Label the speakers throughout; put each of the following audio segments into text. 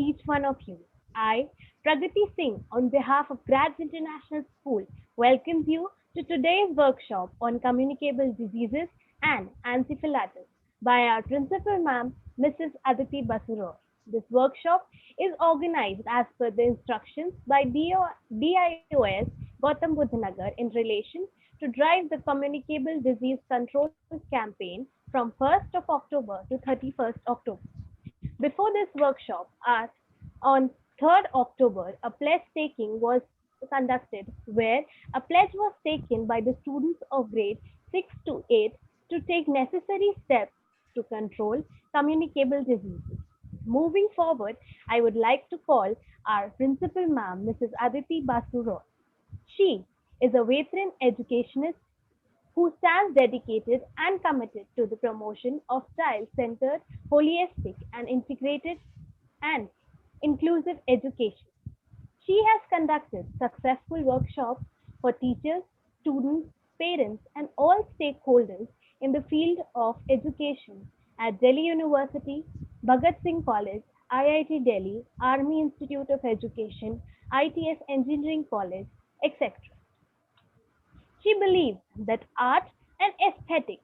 Speaker 1: each one of you. I, Pragati Singh, on behalf of Grads International School, welcomes you to today's workshop on communicable diseases and encephalitis by our principal ma'am, Mrs. Aditi Basuror. This workshop is organized as per the instructions by DIOS Gautam Buddha Nagar in relation to drive the communicable disease control campaign from 1st of October to 31st October. Before this workshop, on 3rd October, a pledge taking was conducted where a pledge was taken by the students of grade 6 to 8 to take necessary steps to control communicable diseases. Moving forward, I would like to call our principal ma'am, Mrs. Aditi Basuro. She is a veteran educationist who stands dedicated and committed to the promotion of child-centered, holistic, and integrated and inclusive education. She has conducted successful workshops for teachers, students, parents, and all stakeholders in the field of education at Delhi University, Bhagat Singh College, IIT Delhi, Army Institute of Education, ITS Engineering College, etc. She believes that art and aesthetics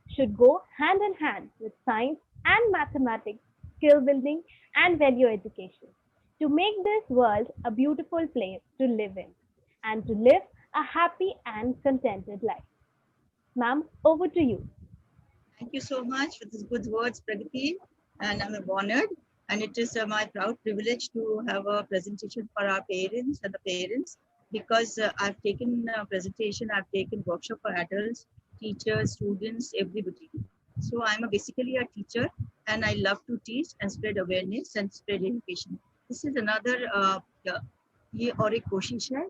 Speaker 1: should go hand in hand with science and mathematics, skill building, and value education to make this world a beautiful place to live in and to live a happy and contented life. Ma'am, over to you.
Speaker 2: Thank you so much for these good words, Pragati. And I'm honored. And it is my proud privilege to have a presentation for our parents and the parents because I've taken a presentation, I've taken workshop for adults, teachers, students, everybody. So I'm basically a teacher and I love to teach and spread awareness and spread education. This is another ये और एक कोशिश है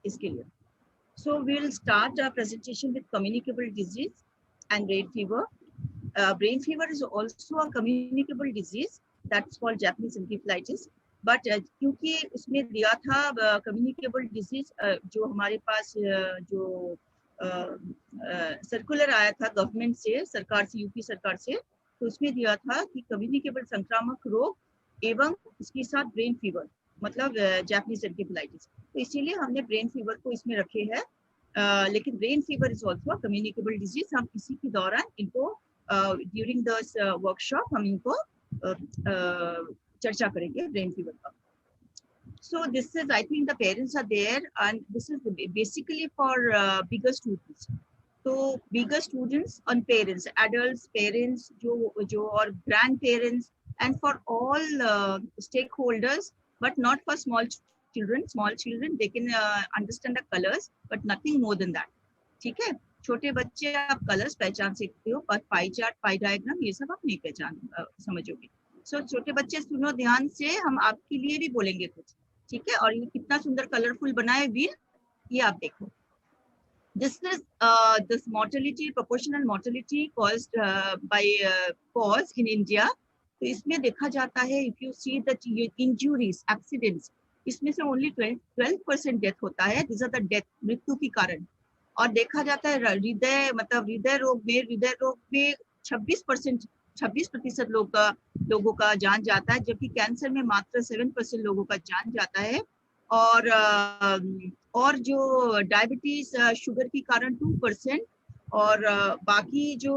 Speaker 2: इसके लिए. So we'll start our presentation with communicable disease and brain fever. Brain fever is also a communicable disease that's called Japanese encephalitis. But क्योंकि उसमें दिया था communicable disease जो हमारे पास जो सर्कुलर आया था गवर्नमेंट से सरकार से यूपी सरकार से तो उसमें दिया था कि कम्युनिकेबल संक्रामक रोग एवं इसके साथ ब्रेन फीवर मतलब जापानीज एन्सेफेलाइटिस तो इसीलिए हमने ब्रेन फीवर को इसमें रखे हैं लेकिन brain fever is also communicable disease हम इसी के दौरान इनको ड्यूरिंग दिस वर्कशॉप हम इनको चर्चा करेंगे ब्रेन फीवर का. So this is, I think the parents are there and this is basically for bigger students. So bigger students and parents, adults, parents, जो और grandparents and for all stakeholders, but not for small children. Small children, they can understand the colors, but nothing more than that. ठीक है? छोटे बच्चे आप colors पहचान सकते हो पर pie chart, pie diagram ये सब आप नहीं पहचान समझोगे. So छोटे बच्चे सुनो ध्यान से हम आपके लिए भी बोलेंगे कुछ. ठीक है और ये कितना सुंदर कलरफुल बनाए व्हील ये आप देखो. This is this mortality proportional mortality caused by cause in India. तो इसमें देखा जाता है if you see the injuries accidents इसमें से only 12% डेथ होता है. These are the death मृत्यु के कारण. और देखा जाता है हृदय मतलब हृदय रोग में 26% लोगों का जान जाता है जबकि कैंसर में मात्र 7% लोगों का जान जाता है और जो डायबिटीज शुगर के कारण 2% और बाकी जो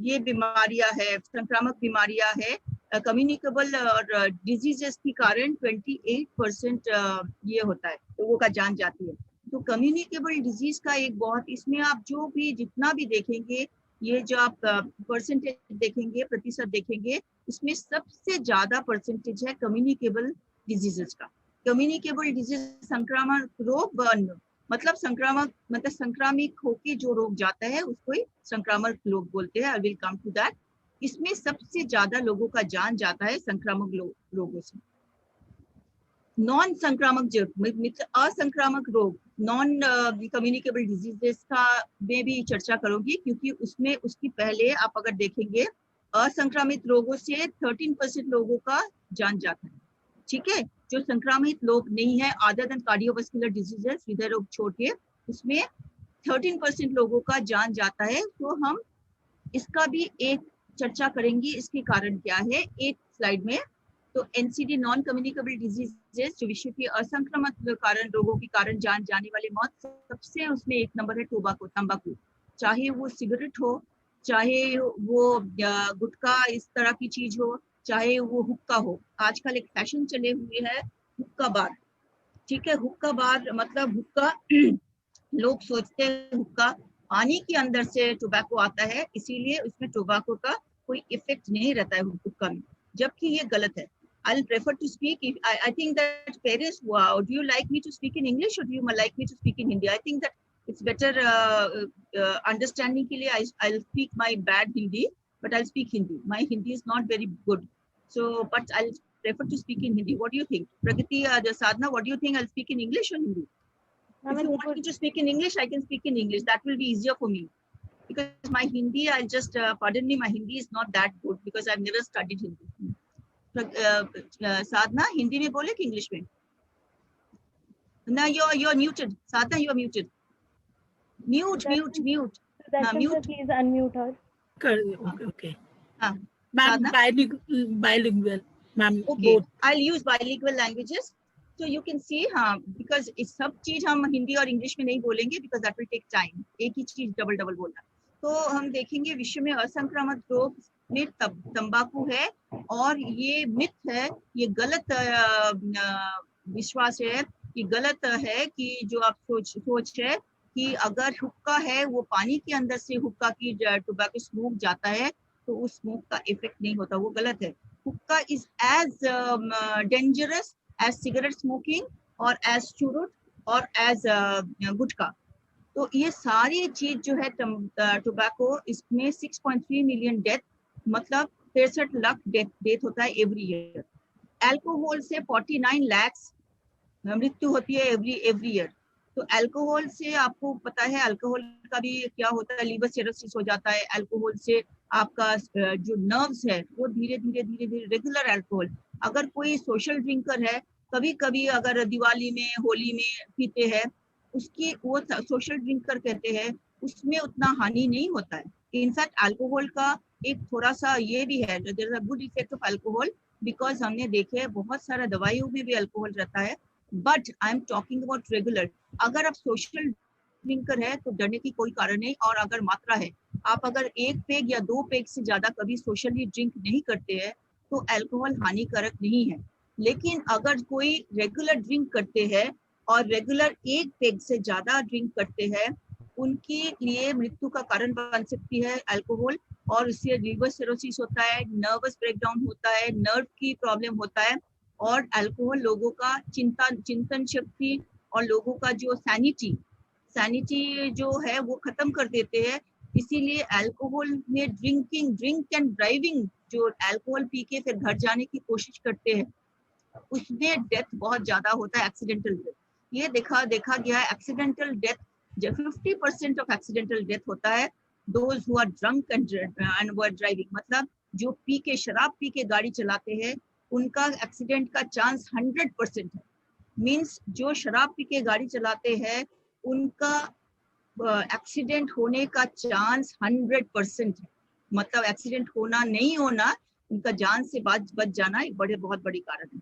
Speaker 2: ये बीमारियां है संक्रामक बीमारियां है कम्युनिकेबल और डिजीजेस के कारण 28% ये होता है लोगों का जान जाती है. तो कम्युनिकेबल डिजीज का एक बहुत इसमें आप जो भी जितना भी देखेंगे ये जो आप परसेंटेज देखेंगे प्रतिशत देखेंगे इसमें सबसे ज्यादा परसेंटेज है कम्युनिकेबल डिजीजेस का. कम्युनिकेबल डिजीज संक्रामक रोग मतलब संक्रामिक होके जो रोग जाता है उसको ही संक्रामक रोग बोलते हैं. I will come to that. इसमें सबसे ज्यादा लोगों का जान जाता है संक्रामक रोगों से. नॉन संक्रामक असंक्रामक रोग नॉन कम्युनिकेबल डिजीजेस का में भी चर्चा करूंगी क्योंकि उसमें उसकी पहले आप अगर देखेंगे असंक्रामित रोगों से 13% लोगों का जान जाता है. ठीक है जो संक्रामित लोग नहीं है अदर देन कार्डियोवास्कुलर डिजीजेस हृदय रोग छोड़िए उसमें 13% लोगों का जान जाता है. तो हम इसका भी एक चर्चा करेंगे इसके कारण क्या है एक स्लाइड में. तो एनसीडी नॉन कम्युनिकेबल डिजीजेस जो विश्व की असंक्रामक कारण रोगों के कारण जाने वाली मौत, सबसे उसमें एक नंबर है टोबाको, तंबाकू। चाहे वो सिगरेट हो, चाहे वो गुटखा इस तरह की चीज हो, चाहे वो हुक्का हो। आजकल एक फैशन चले हुए है हुक्का बार, ठीक है। हुक्का बार मतलब हुक्का लोग सोचते हैं हुक्का पानी के अंदर से टोबैको आता है, इसीलिए उसमें टोबैको का कोई इफेक्ट नहीं रहता है हुक्का में, जबकि ये गलत है। I'll prefer to speak. I think that parents, wow, do you like me to speak in English or do you like me to speak in Hindi? I think that it's better understanding के लिए I'll speak my bad Hindi, but I'll speak Hindi. My Hindi is not very good, so but I'll prefer to speak in Hindi. What do you think, Pragati, Sadhna? What do you think? I'll speak in English or Hindi? If you want me to speak in English, I can speak in English. That will be easier for me because my Hindi, I'll just pardon me, my Hindi is not that good because I've never studied Hindi. साधना हिंदी में बोले कि English में? ना, you're muted. Sadhana, you are muted. Mute.
Speaker 1: Mute. Please unmute her.
Speaker 3: Okay.
Speaker 2: हाँ.
Speaker 3: Ma'am, bilingual. Ma'am,
Speaker 2: Okay.
Speaker 3: both.
Speaker 2: I'll use bilingual languages. So you can see, हाँ, because इस सब चीज हम हिंदी और इंग्लिश में नहीं बोलेंगे because that will take time. एक ही चीज डबल बोलना. तो हम देखेंगे विश्व में असंक्रामक रोग में तंबाकू है, और ये मिथ है, ये गलत विश्वास है, ये गलत है कि जो आप सोच है कि अगर हुक्का है वो पानी के अंदर से हुक्का की टोबैको स्मोक जाता है तो उस स्मोक का इफेक्ट नहीं होता, वो गलत है। Hookah is as dangerous as cigarette smoking और एज चुरुट और एज गुटखा। तो ये सारी चीज जो है टोबैको, इसमें 6.3 मिलियन डेथ, मतलब 63 लाख डेथ होता है एवरी ईयर। अल्कोहल से 49 लाख मृत्यु होती है एवरी ईयर। तो अल्कोहल से आपको पता है अल्कोहल का भी क्या होता है, लीवर सिरोसिस हो जाता है। अल्कोहल से आपका जो नर्व्स है वो धीरे धीरे रेगुलर अल्कोहल, अगर कोई सोशल ड्रिंकर है, कभी कभी अगर दिवाली में होली में पीते हैं, उसकी वो सोशल ड्रिंकर कहते हैं, उसमें उतना हानि नहीं होता है। इनफैक्ट अल्कोहल का एक थोड़ा सा ये भी है, there is a good effect of alcohol, because हमने देखे हैं बहुत सारा दवाइयों में भी अल्कोहल रहता है। But I am talking about regular. अगर आप सोशल ड्रिंकर है तो डरने की कोई कारण नहीं, और अगर मात्रा है, आप अगर 1 पेग या 2 पेग से ज्यादा कभी सोशली ड्रिंक नहीं करते हैं तो अल्कोहल हानिकारक नहीं है। लेकिन अगर कोई रेगुलर ड्रिंक करते हैं और रेगुलर 1 पेग से ज्यादा ड्रिंक करते हैं, उनके लिए मृत्यु का कारण बन सकती है अल्कोहल, और इससे लिवर सिरोसिस होता है, नर्वस ब्रेकडाउन होता है, नर्व की प्रॉब्लम होता है, और अल्कोहल लोगों का चिंतन शक्ति और लोगों का जो सैनिटी जो है वो खत्म कर देते हैं। इसीलिए अल्कोहल में ड्रिंक एंड ड्राइविंग, जो अल्कोहल पी के फिर घर जाने की कोशिश करते हैं, उसमें डेथ बहुत ज्यादा होता है, एक्सीडेंटल डेथ। ये देखा गया है, accidental death 50% of accidental death होता है those who are drunk and were driving, मतलब जो शराब पी के गाड़ी चलाते हैं उनका एक्सीडेंट का चांस 100% है। मींस जो शराब पी के गाड़ी चलाते हैं उनका एक्सीडेंट होने का चांस 100% है, मतलब एक्सीडेंट होना नहीं होना, उनका जान से बच जाना एक बहुत बड़ी कारण है।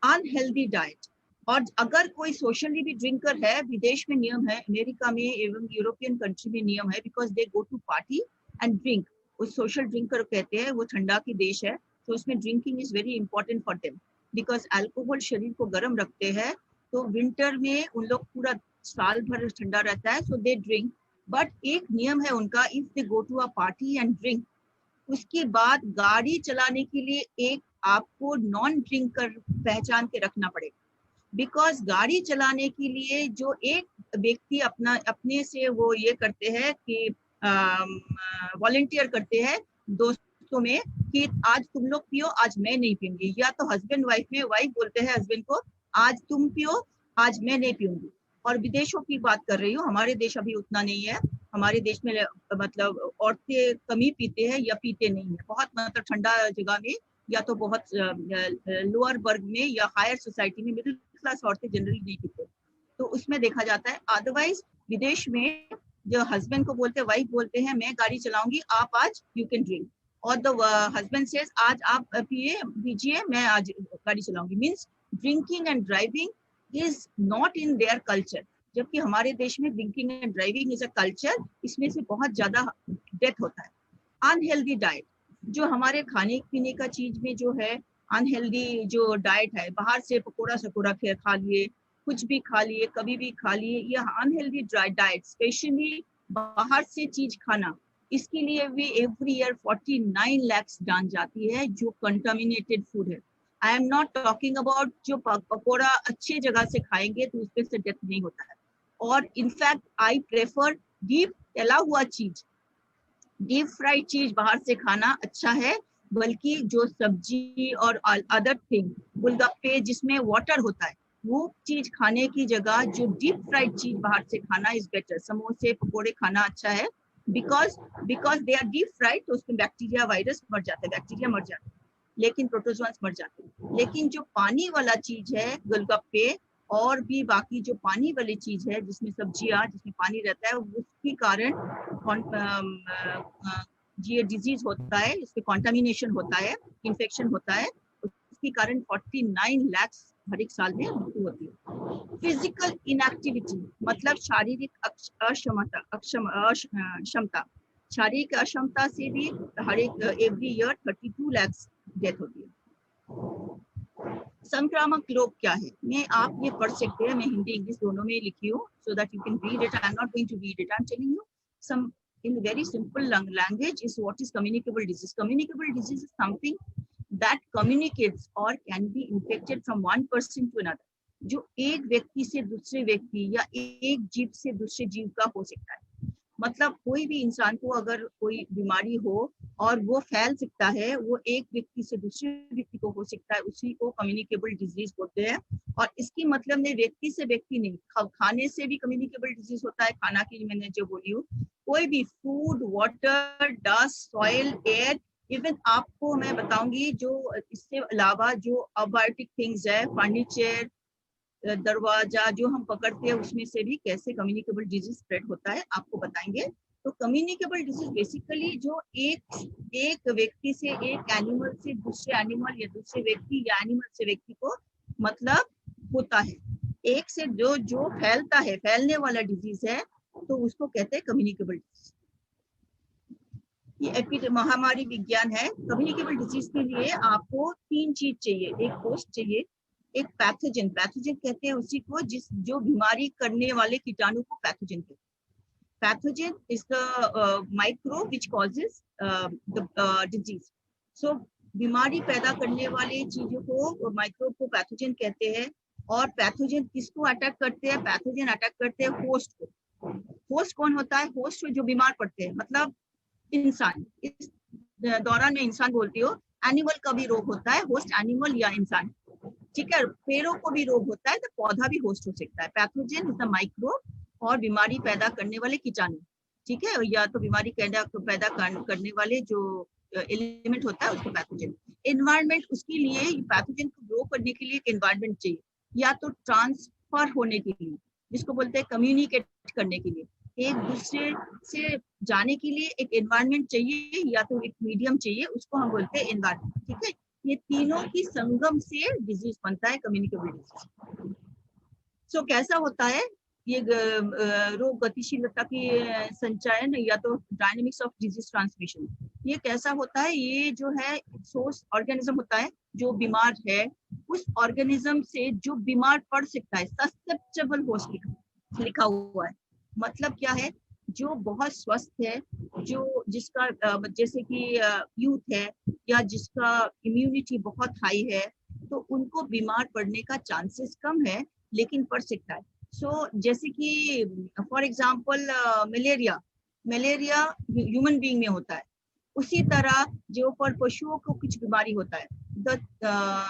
Speaker 2: अनहेल्दी डाइट, और अगर कोई सोशली भी ड्रिंकर है, विदेश में नियम है, अमेरिका में एवं यूरोपियन कंट्री में नियम है, because they go to party and drink, वो सोशल ड्रिंकर कहते हैं, वो ठंडा की देश है, तो उसमें drinking is very important for them, because alcohol शरीर को गर्म रखते हैं, तो विंटर में उन लोग पूरा साल भर ठंडा रहता है, सो दे ड्रिंक। बट एक नियम है उनका, if they go to a party and drink, उसके बाद गाड़ी चलाने के लिए एक आपको नॉन ड्रिंकर पहचान के रखना पड़ेगा, बिकॉज गाड़ी चलाने के लिए जो एक व्यक्ति अपने से वो ये करते हैं कि वॉलंटियर करते हैं दोस्तों में कि आज तुम लोग पियो, आज मैं नहीं पीऊंगी, या तो हस्बैंड वाइफ में वाइफ बोलते हैं हस्बैंड को आज तुम पियो, आज मैं नहीं पीऊंगी। और विदेशों की बात कर रही हूँ, हमारे देश अभी उतना नहीं है, हमारे देश में मतलब औरतें कम ही पीते हैं या पीते नहीं है, बहुत मतलब ठंडा जगह में या तो बहुत लोअर वर्ग में या हायर सोसाइटी में मिडिल क्लास औरतें जनरली नहीं पीते, तो उसमें देखा जाता है। अदरवाइज विदेश में जो हस्बैंड को बोलते हैं, वाइफ बोलते हैं मैं गाड़ी चलाऊंगी, आप आज यू कैन ड्रिंक, और द हस्बैंड सेज आज आप पीजिए, मैं आज गाड़ी चलाऊंगी, means drinking and driving is not in their culture. जबकि हमारे देश में drinking and driving is a culture, इसमें से बहुत ज्यादा डेथ होता है। अनहेल्दी डाइट, जो हमारे खाने पीने का चीज में जो है अनहेल्दी जो डाइट है, बाहर से पकोड़ा सकोड़ा खा लिए, कुछ भी खा लिए, कभी भी खा लिए, यह अनहेल्दी डाइट, स्पेशली बाहर से चीज खाना, इसके लिए भी एवरी ईयर 49 लाख जान जाती है जो कंटामिनेटेड फूड है। आई एम नॉट टॉकिंग अबाउट जो पकोड़ा अच्छे जगह से खाएंगे तो उसपे से डेथ नहीं होता है। और इनफैक्ट आई प्रेफर डीप तला हुआ चीज, डीप फ्राइड चीज बाहर से खाना अच्छा है, बल्कि जो सब्जी और अदर थिंग, गोलगप्पे जिसमें वाटर होता है, वो चीज खाने की जगह जो डीप फ्राइड चीज बाहर से खाना इज बेटर। समोसे पकोड़े खाना अच्छा है, because they are deep fried, तो उसमें बैक्टीरिया वायरस मर जाते हैं, बैक्टीरिया मर जाते हैं, लेकिन प्रोटोजोआन्स मर जाते हैं। लेकिन जो पानी वाला चीज है, गोलगप्पे और भी बाकी जो पानी वाली चीज है, जिसमें सब्जियां, जिसमें पानी रहता है, उसके कारण ये डिजीज होता है, इसमें कॉन्टामिनेशन होता है, इन्फेक्शन होता है, उसके कारण 49 लाख हर एक साल में मृत्यु होती है। फिजिकल इनएक्टिविटी मतलब शारीरिक अक्षमता, शारीरिक अक्षमता से भी हर एक एवरी ईयर 32 लाख डेथ होती है। संक्रामक रोग क्या है, मैं आप ये पढ़ सकते हैं, मैं हिंदी इंग्लिश दोनों में लिखी हूँ, so that you can read it. I am not going to read it, I am telling you some in very simple language is what is communicable disease. Communicable disease is something that communicates or can be infected from one person to another, जो एक व्यक्ति से दूसरे व्यक्ति या एक जीव से दूसरे जीव का हो सकता है। मतलब कोई भी इंसान को अगर कोई बीमारी हो और वो फैल सकता है, वो एक व्यक्ति से दूसरे व्यक्ति को हो सकता है, उसी को कम्युनिकेबल डिजीज बोलते हैं। और इसकी मतलब नहीं व्यक्ति से व्यक्ति नहीं, खाने से भी कम्युनिकेबल डिजीज होता है। खाना की मैंने जो बोली हूँ, कोई भी food, water, dust, soil, air, even आपको मैं बताऊंगी जो इससे अलावा जो अबायोटिक थिंग्स है, फर्नीचर, दरवाजा जो हम पकड़ते हैं, उसमें से भी कैसे कम्युनिकेबल डिजीज स्प्रेड होता है आपको बताएंगे। तो कम्युनिकेबल डिजीज बेसिकली जो एक व्यक्ति से, एक एनिमल से दूसरे एनिमल या दूसरे व्यक्ति या एनिमल से व्यक्ति को मतलब होता है, एक से जो फैलता है, फैलने वाला डिजीज है, तो उसको कहते हैं कम्युनिकेबल डिजीज। ये महामारी विज्ञान है। कम्युनिकेबल डिजीज के लिए आपको 3 चीज चाहिए, एक होस्ट चाहिए, एक पैथोजन, पैथोजन कहते हैं उसी को जो बीमारी करने वाले कीटाणु को पैथोजन कहते हैं। Pathogen is the microbe which causes the disease. So बीमारी पैदा करने वाले चीजों को, माइक्रोब को पैथोजन कहते हैं। और पैथोजन किसको अटैक करते हैं? पैथोजन अटैक करते हैं होस्ट को। होस्ट कौन होता है? होस्ट जो बीमार पड़ते हैं, मतलब इंसान। इस दौरान में इंसान बोलती हो, एनिमल का भी रोग होता है, होस्ट एनिमल या इंसान, ठीक है। पेड़ों को भी रोग होता है, तो पौधा भी होस्ट हो सकता है। पैथोजन इज द माइक्रोब और बीमारी पैदा करने वाले कीटाणु, ठीक है, या तो बीमारी पैदा करने वाले जो एलिमेंट होता है उसको पैथोजन। एनवायरनमेंट, उसके लिए पैथोजन को ग्रो करने के लिए एक एनवायरनमेंट चाहिए, या तो ट्रांसफर होने के लिए, जिसको बोलते हैं कम्युनिकेट करने के लिए, एक दूसरे से जाने के लिए एक एनवायरनमेंट चाहिए, या तो एक मीडियम चाहिए, उसको हम बोलते हैं एनवायरनमेंट, ठीक है। ये तीनों की संगम से डिजीज बनता है कम्युनिकेबल डिजीज। सो कैसा होता है ये रोग गतिशीलता की संचयन, या तो डायनेमिक्स ऑफ डिजीज ट्रांसमिशन, ये कैसा होता है? ये जो है सोर्स ऑर्गेनिज्म होता है जो बीमार है, उस ऑर्गेनिज्म से जो बीमार पड़ सकता है, ससेप्टेबल होस्ट लिखा हुआ है। मतलब क्या है? जो बहुत स्वस्थ है, जो जिसका जैसे कि यूथ है, या जिसका इम्यूनिटी बहुत हाई है, तो उनको बीमार पड़ने का चांसेस कम है, लेकिन पड़ सकता है। सो जैसे कि for example malaria human being में होता है, उसी तरह जो पर पशुओं को कुछ बीमारी होता है,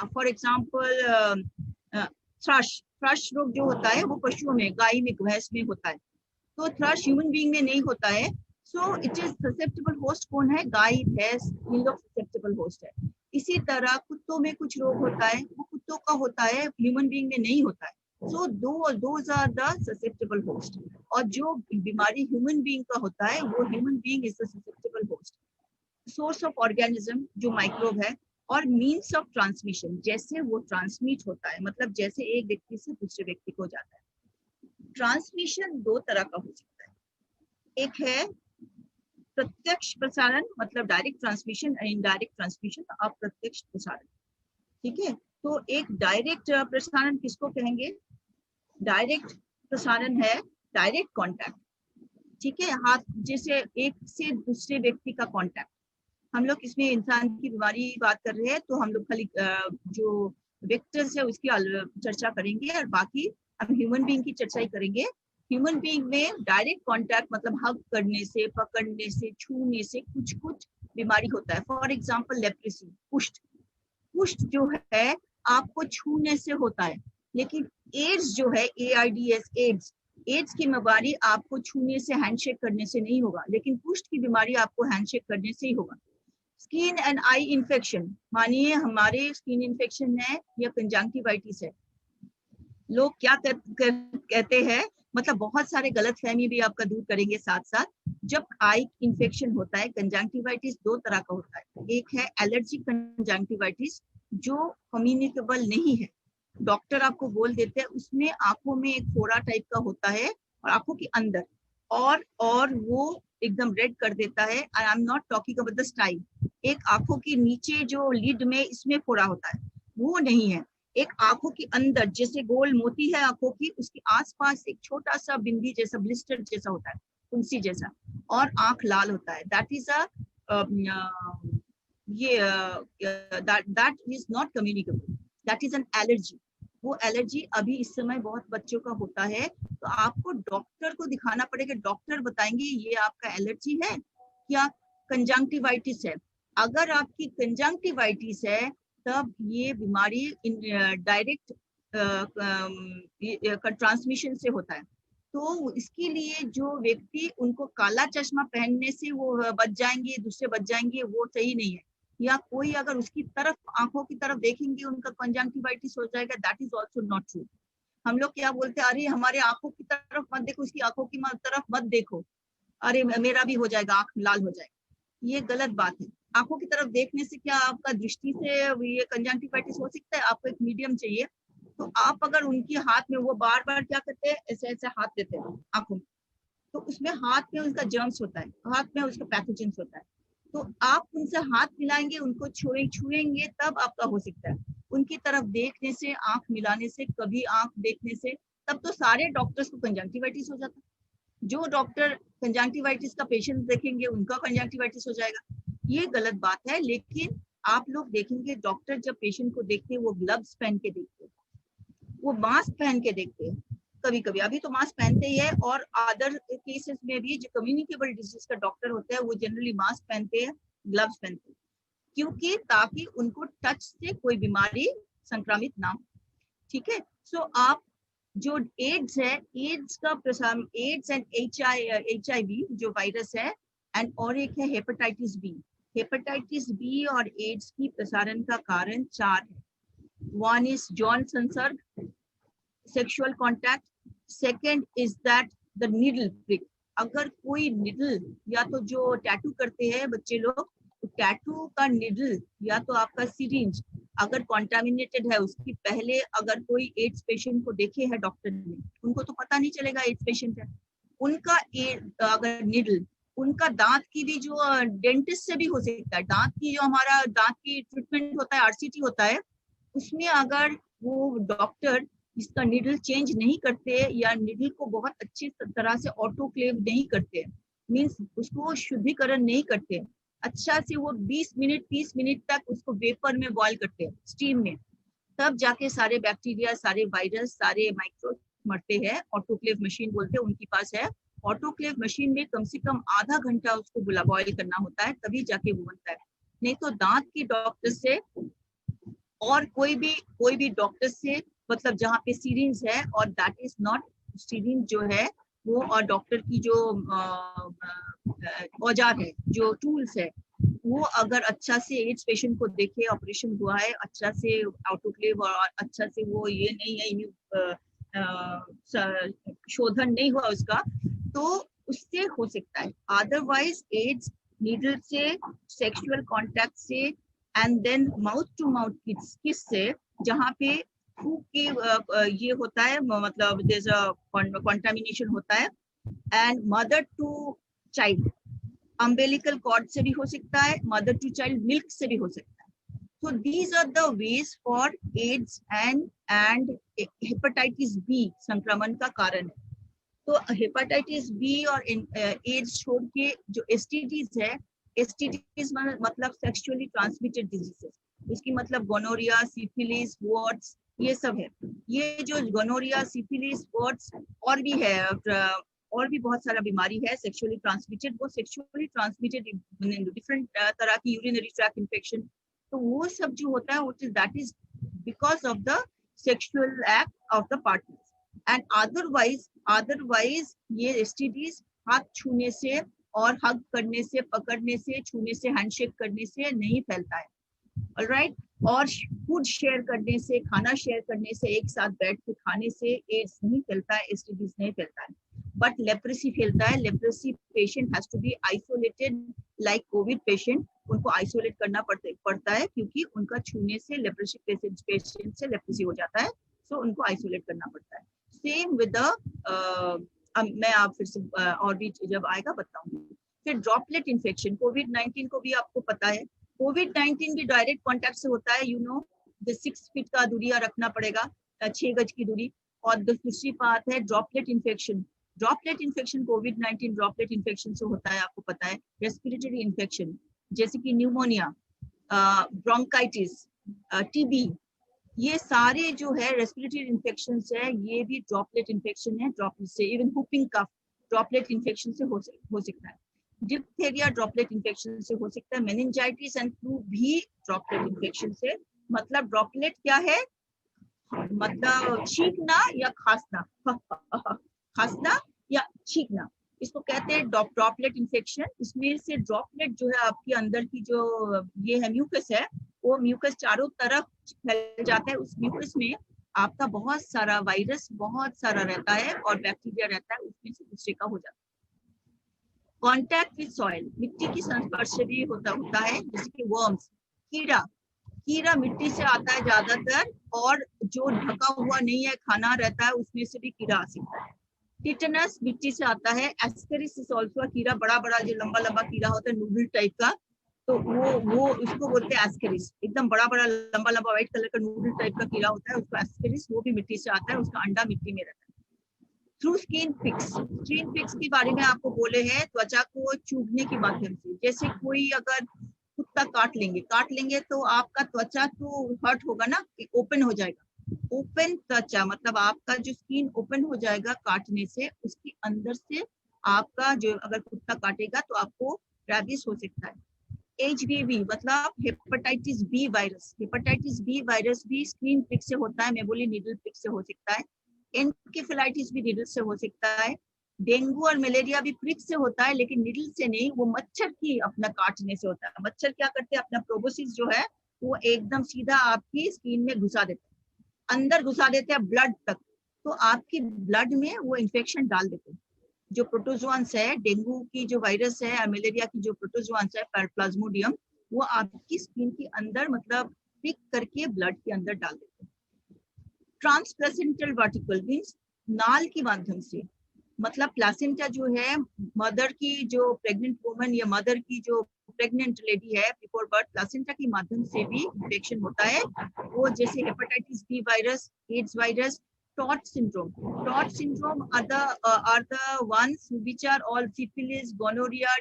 Speaker 2: फॉर एग्जांपल थ्रश रोग जो होता है वो पशुओं में, गाय में, भैंस में होता है, तो थ्रश ह्यूमन बीइंग में नहीं होता है। So it is susceptible host कौन है? गाय, भैंस, इन लोग ससेप्टेबल होस्ट है। इसी तरह कुत्तों में कुछ रोग होता है, वो कुत्तों का होता है, ह्यूमन बीइंग में नहीं होता है। So those are the susceptible host. और जो बीमारी ह्यूमन बीइंग का होता है, वो human being is the susceptible host. Source of organism जो माइक्रोब है, और मीन्स ऑफ ट्रांसमिशन, जैसे वो ट्रांसमिट होता है, मतलब जैसे एक व्यक्ति से दूसरे व्यक्ति को जाता है। ट्रांसमिशन दो तरह का हो सकता है, एक है प्रत्यक्ष प्रसारण, मतलब डायरेक्ट ट्रांसमिशन, और इनडायरेक्ट ट्रांसमिशन, अप्रत्यक्ष प्रसारण। ठीक है, तो एक डायरेक्ट प्रसारण किसको कहेंगे? डायरेक्ट प्रसारण है डायरेक्ट कांटेक्ट। ठीक है, हाथ जैसे एक से दूसरे व्यक्ति का कांटेक्ट। हम लोग इसमें इंसान की बीमारी बात कर रहे हैं, तो हम लोग खाली जो वेक्टर्स है उसकी चर्चा करेंगे, और बाकी हम ह्यूमन बीइंग की चर्चा ही करेंगे। ह्यूमन बीइंग में डायरेक्ट कांटेक्ट मतलब हग करने से, पकड़ने से, छूने से कुछ कुछ बीमारी होता है। फॉर एग्जांपल लेप्रेसी, कुष्ठ। कुष्ठ जो है आपको छूने से होता है, लेकिन एड्स जो है, AIDS, एड्स, एड्स की बीमारी आपको छूने से, हैंडशेक करने से नहीं होगा, लेकिन कुष्ठ की बीमारी आपको हैंडशेक करने से ही होगा। स्किन एंड आई इन्फेक्शन, मानिए हमारे स्किन इन्फेक्शन है या कंजंक्टिवाइटिस है, लोग क्या कहते हैं, मतलब बहुत सारे गलतफहमी भी आपका दूर करेंगे साथ साथ। जब आई इन्फेक्शन होता है, कंजंक्टिवाइटिस दो तरह का होता है, एक है एलर्जिक कंजंक्टिवाइटिस जो कम्युनिकेबल नहीं है, डॉक्टर आपको बोल देते हैं, उसमें आंखों में एक फोड़ा टाइप का होता है और आंखों के अंदर, और वो एकदम रेड कर देता है। आई am not talking about the style, एक आंखों के नीचे जो लिड में इसमें फोड़ा होता है वो नहीं है, एक आंखों के अंदर जैसे गोल मोती है आंखों की, उसके आसपास एक छोटा सा बिंदी जैसा, ब्लिस्टर जैसा होता है, फुंसी जैसा, और आंख लाल होता है। That is that is not communicable, that is an allergy. वो एलर्जी अभी इस समय बहुत बच्चों का होता है, तो आपको डॉक्टर को दिखाना पड़ेगा, डॉक्टर बताएंगे ये आपका एलर्जी है या कंजंक्टिवाइटिस है। अगर आपकी कंजंक्टिवाइटिस है तब ये बीमारी डायरेक्ट ट्रांसमिशन से होता है। तो इसके लिए जो व्यक्ति, उनको काला चश्मा पहनने से वो बच जाएंगे, दूसरे बच जाएंगे, वो सही नहीं है। या कोई अगर उसकी तरफ, आंखों की तरफ देखेंगे उनका कंजंक्टिवाइटिस हो जाएगा, that is also not true. हम लोग क्या बोलते हैं, अरे हमारे आंखों की तरफ मत देखो, उसकी आंखों की तरफ मत देखो, अरे मेरा भी हो जाएगा, आंख लाल हो जाएगा, ये गलत बात है। आंखों की तरफ देखने से क्या आपका दृष्टि से ये कंजंक्टिवाइटिस हो सकता है? आपको एक मीडियम चाहिए, तो आप अगर उनके हाथ में, वो बार बार क्या करते हैं, ऐसे ऐसे हाथ देते हैं आंखों में, तो उसमें हाथ में उसका जर्म्स होता है, हाथ में उसका पैथोजेंस होता है, तो आप उनसे हाथ मिलाएंगे, उनको छुएंगे, तब आपका हो सकता है। उनकी तरफ देखने से, आंख मिलाने से, कभी आंख देखने से, तब तो सारे डॉक्टर्स को कंजंक्टिवाइटिस हो जाता है। जो डॉक्टर कंजंक्टिवाइटिस का पेशेंट देखेंगे उनका कंजंक्टिवाइटिस हो जाएगा, ये गलत बात है। लेकिन आप लोग देखेंगे डॉक्टर जब पेशेंट को देखते हैं वो ग्लव्स पहन के देखते हैं, वो मास्क पहन के देखते हैं, कभी कभी, अभी तो मास्क पहनते ही है, और अदर केसेस में भी जो कम्युनिकेबल डिजीज का डॉक्टर होता है वो जनरली मास्क पहनते हैं, ग्लव्स पहनते हैं, क्योंकि ताकि उनको टच से कोई बीमारी संक्रमित ना हो। ठीक है, सो आप जो एड्स है, एड्स का प्रसार, एड्स एंड HIV जो वायरस है, एंड और एक है हेपेटाइटिस बी। हेपेटाइटिस बी और एड्स की प्रसारण का कारण 4 है। वन इज जॉन संसर्ग, sexual contact, second is that the needle prick. अगर कोई निडल, या तो जो टैटू करते हैं बच्चे लोग, तो टैटू का निडल या तो आपका सिरिंज अगर कॉन्टामिनेटेड है, उसकी पहले अगर कोई एड्स पेशेंट को देखे है डॉक्टर ने, उनको तो पता नहीं चलेगा एड्स पेशेंट है, उनका अगर निडल, उनका दांत की भी जो डेंटिस्ट से भी हो सकता है, दांत की जो हमारा दांत की ट्रीटमेंट होता है, RCT होता है, उसमें अगर वो डॉक्टर इसका निडल चेंज नहीं करते, या निडल को बहुत अच्छी तरह से ऑटोक्लेव नहीं करते, मीन्स उसको शुद्धिकरण नहीं करते, अच्छा से वो 20 मिनट 30 मिनट तक उसको वेपर में बॉईल करते हैं, स्टीम में, तब जाके सारे बैक्टीरिया, सारे वायरस, सारे माइक्रो मरते हैं। ऑटोक्लेव मशीन बोलते हैं, उनके पास है। ऑटोक्लेव मशीन में कम से कम आधा घंटा उसको बॉईल करना होता है, तभी जाके वो बनता है। नहीं तो दांत की डॉक्टर से और कोई भी डॉक्टर से, मतलब जहाँ पे सीरिंज है, और दैट इज नॉट सीरिंज जो है वो, और डॉक्टर की जो औजार है, जो टूल्स है, वो अगर अच्छा से एड्स पेशेंट को देखे, ऑपरेशन हुआ है अच्छा से, ऑटोक्लेव, और अच्छा से वो ये नहीं है, शोधन नहीं हुआ उसका, तो उससे हो सकता है। अदरवाइज एड्स नीडल से, सेक्सुअल कांटेक्ट से, and then mouth to mouth kiss से, जहाँ पे थूक के ये होता है, मतलब कंटामिनेशन होता है, and mother to child, umbilical cord से भी हो सकता है, मदर टू चाइल्ड मिल्क से भी हो सकता है. So these are the ways for AIDS and hepatitis B संक्रमण का कारण है. तो हेपेटाइटिस बी और एड्स छोड़ के जो एसटीडीज है, एसटीडीज मतलब सेक्सुअली ट्रांसमिटेड डिजीजेस, इसकी मतलब गोनोरिया, सिफिलिस, वॉट्स, ये सब है. ये जो गोनोरिया, सिफिलिस, वॉट्स और भी है, और भी बहुत सारा बीमारी है सेक्सुअली ट्रांसमिटेड. वो सेक्सुअली ट्रांसमिटेड डिफरेंट तरह की यूरिनरी ट्रैक्ट इन्फेक्शन, तो वो सब जो होता है that is because of the sexual act of the partner. And otherwise ये एसटीडीज हाथ छूने से और हग करने से, पकड़ने से, छूने से, हैंडशेक करने से नहीं फैलता है. ऑलराइट. और फूड शेयर करने से, खाना शेयर करने से, एक साथ बैठ के खाने से एड्स नहीं फैलता है, एसटीडीज नहीं फैलता है. बट लेप्रेसी फैलता है. Leprosy patient has to be isolated like covid patient. उनको आइसोलेट करना पड़ता है क्योंकि उनका छूने से लेप्रेसी पेशेंट से लेप्रेसी हो जाता है, तो उनको आइसोलेट करना पड़ता है. सेम विद द मैं आप फिर से और भी जब आएगा बताऊंगी. फिर ड्रॉपलेट इन्फेक्शन, कोविड-19 को भी आपको पता है, कोविड-19 भी डायरेक्ट कांटेक्ट से होता है. यू नो, 6 फीट का दूरिया रखना पड़ेगा, 6 गज की दूरी. और दूसरी बात है ड्रॉपलेट इन्फेक्शन. ड्रॉपलेट इन्फेक्शन, कोविड-19 ड्रॉपलेट इन्फेक्शन से होता है, आपको पता है. रेस्पिरेटरी इन्फेक्शन जैसे कि न्यूमोनिया, ब्रोंकाइटिस, टीबी, ये सारे जो है रेस्पिरेटरी इन्फेक्शंस है, ये भी ड्रॉपलेट इन्फेक्शन है. ड्रॉपलेट से, even whooping cough droplet infection से हो सकता है. डिप्थेरिया ड्रॉपलेट इन्फेक्शन से हो सकता है. मेनिंजाइटिस एंड फ्लू भी ड्रॉपलेट इन्फेक्शन से. मतलब ड्रॉपलेट क्या है, मतलब छींकना या खांसना, खांसना या छींकना, इसको कहते हैं ड्रॉपलेट इन्फेक्शन. इसमें से ड्रॉपलेट जो है आपके अंदर की जो ये है म्यूकस है, वो म्यूकस चारों तरफ फैल जाता है. उस म्यूकस में आपका बहुत सारा वायरस, बहुत सारा रहता है और बैक्टीरिया रहता है, उसमें से दूसरे का हो जाता है. कॉन्टैक्ट विद सॉइल, मिट्टी की संस्पर्श से भी होता है, जैसे कि वर्म्स, कीड़ा मिट्टी से आता है ज्यादातर, और जो ढका हुआ नहीं है खाना रहता है उसमें से भी कीड़ा आ सकता है. टिटनस मिट्टी से आता है. एस्केरिस इज आल्सो अ कीड़ा, बड़ा बड़ा जो लंबा लंबा कीड़ा होता है नूडल टाइप का, तो वो उसको बोलते हैं एस्केरिस. एकदम बड़ा बड़ा लंबा लंबा व्हाइट कलर का नूडल टाइप का कीड़ा होता है, उसको एस्केरिस, वो भी मिट्टी से आता है, उसका अंडा मिट्टी में रहता है. Through skin pricks, skin pricks के बारे में आपको बोले हैं, त्वचा को चुभने के माध्यम से. जैसे कोई अगर कुत्ता काट लेंगे तो आपका त्वचा तो हर्ट होगा ना, ओपन हो जाएगा. ओपन त्वचा मतलब आपका जो स्किन ओपन हो जाएगा काटने से, उसके अंदर से आपका जो अगर कुत्ता काटेगा तो आपको रैबिस हो सकता है. HBV मतलब hepatitis B virus. Hepatitis B virus भी स्किन पिक से होता है, मैं बोली नीडल पिक से हो सकता है. एनकेफेलाइटिस भी नीडल से हो सकता है. डेंगू और मलेरिया भी प्रिक से होता है, लेकिन नीडल से नहीं, वो मच्छर की अपना काटने से होता है. मच्छर क्या करते हैं, अपना प्रोबोसिस जो है वो एकदम सीधा आपकी स्किन में घुसा देते हैं, अंदर घुसा देते हैं ब्लड तक, तो आपकी ब्लड में वो इन्फेक्शन डाल देते हैं. जो प्रोटोजोआंस है, डेंगू की जो वायरस है, मलेरिया की जो प्रोटोजोआंस है, प्लाज्मोडियम, वो आपकी स्किन के अंदर मतलब पिक करके ब्लड के अंदर डाल देते हैं. ट्रांसप्लेसेंटल वर्टिकल मीन्स नाल के माध्यम से, मतलब प्लासेंटा जो है, मदर की जो प्रेग्नेंट वुमन या मदर की जो प्रेग्नेंट लेडी है बिफोर बर्थ, प्लासेंटा के माध्यम से भी इन्फेक्शन होता है. वो जैसे hepatitis B virus, AIDS virus, TORCH syndrome. TORCH syndrome are the ones which are all syphilis, gonorrhea,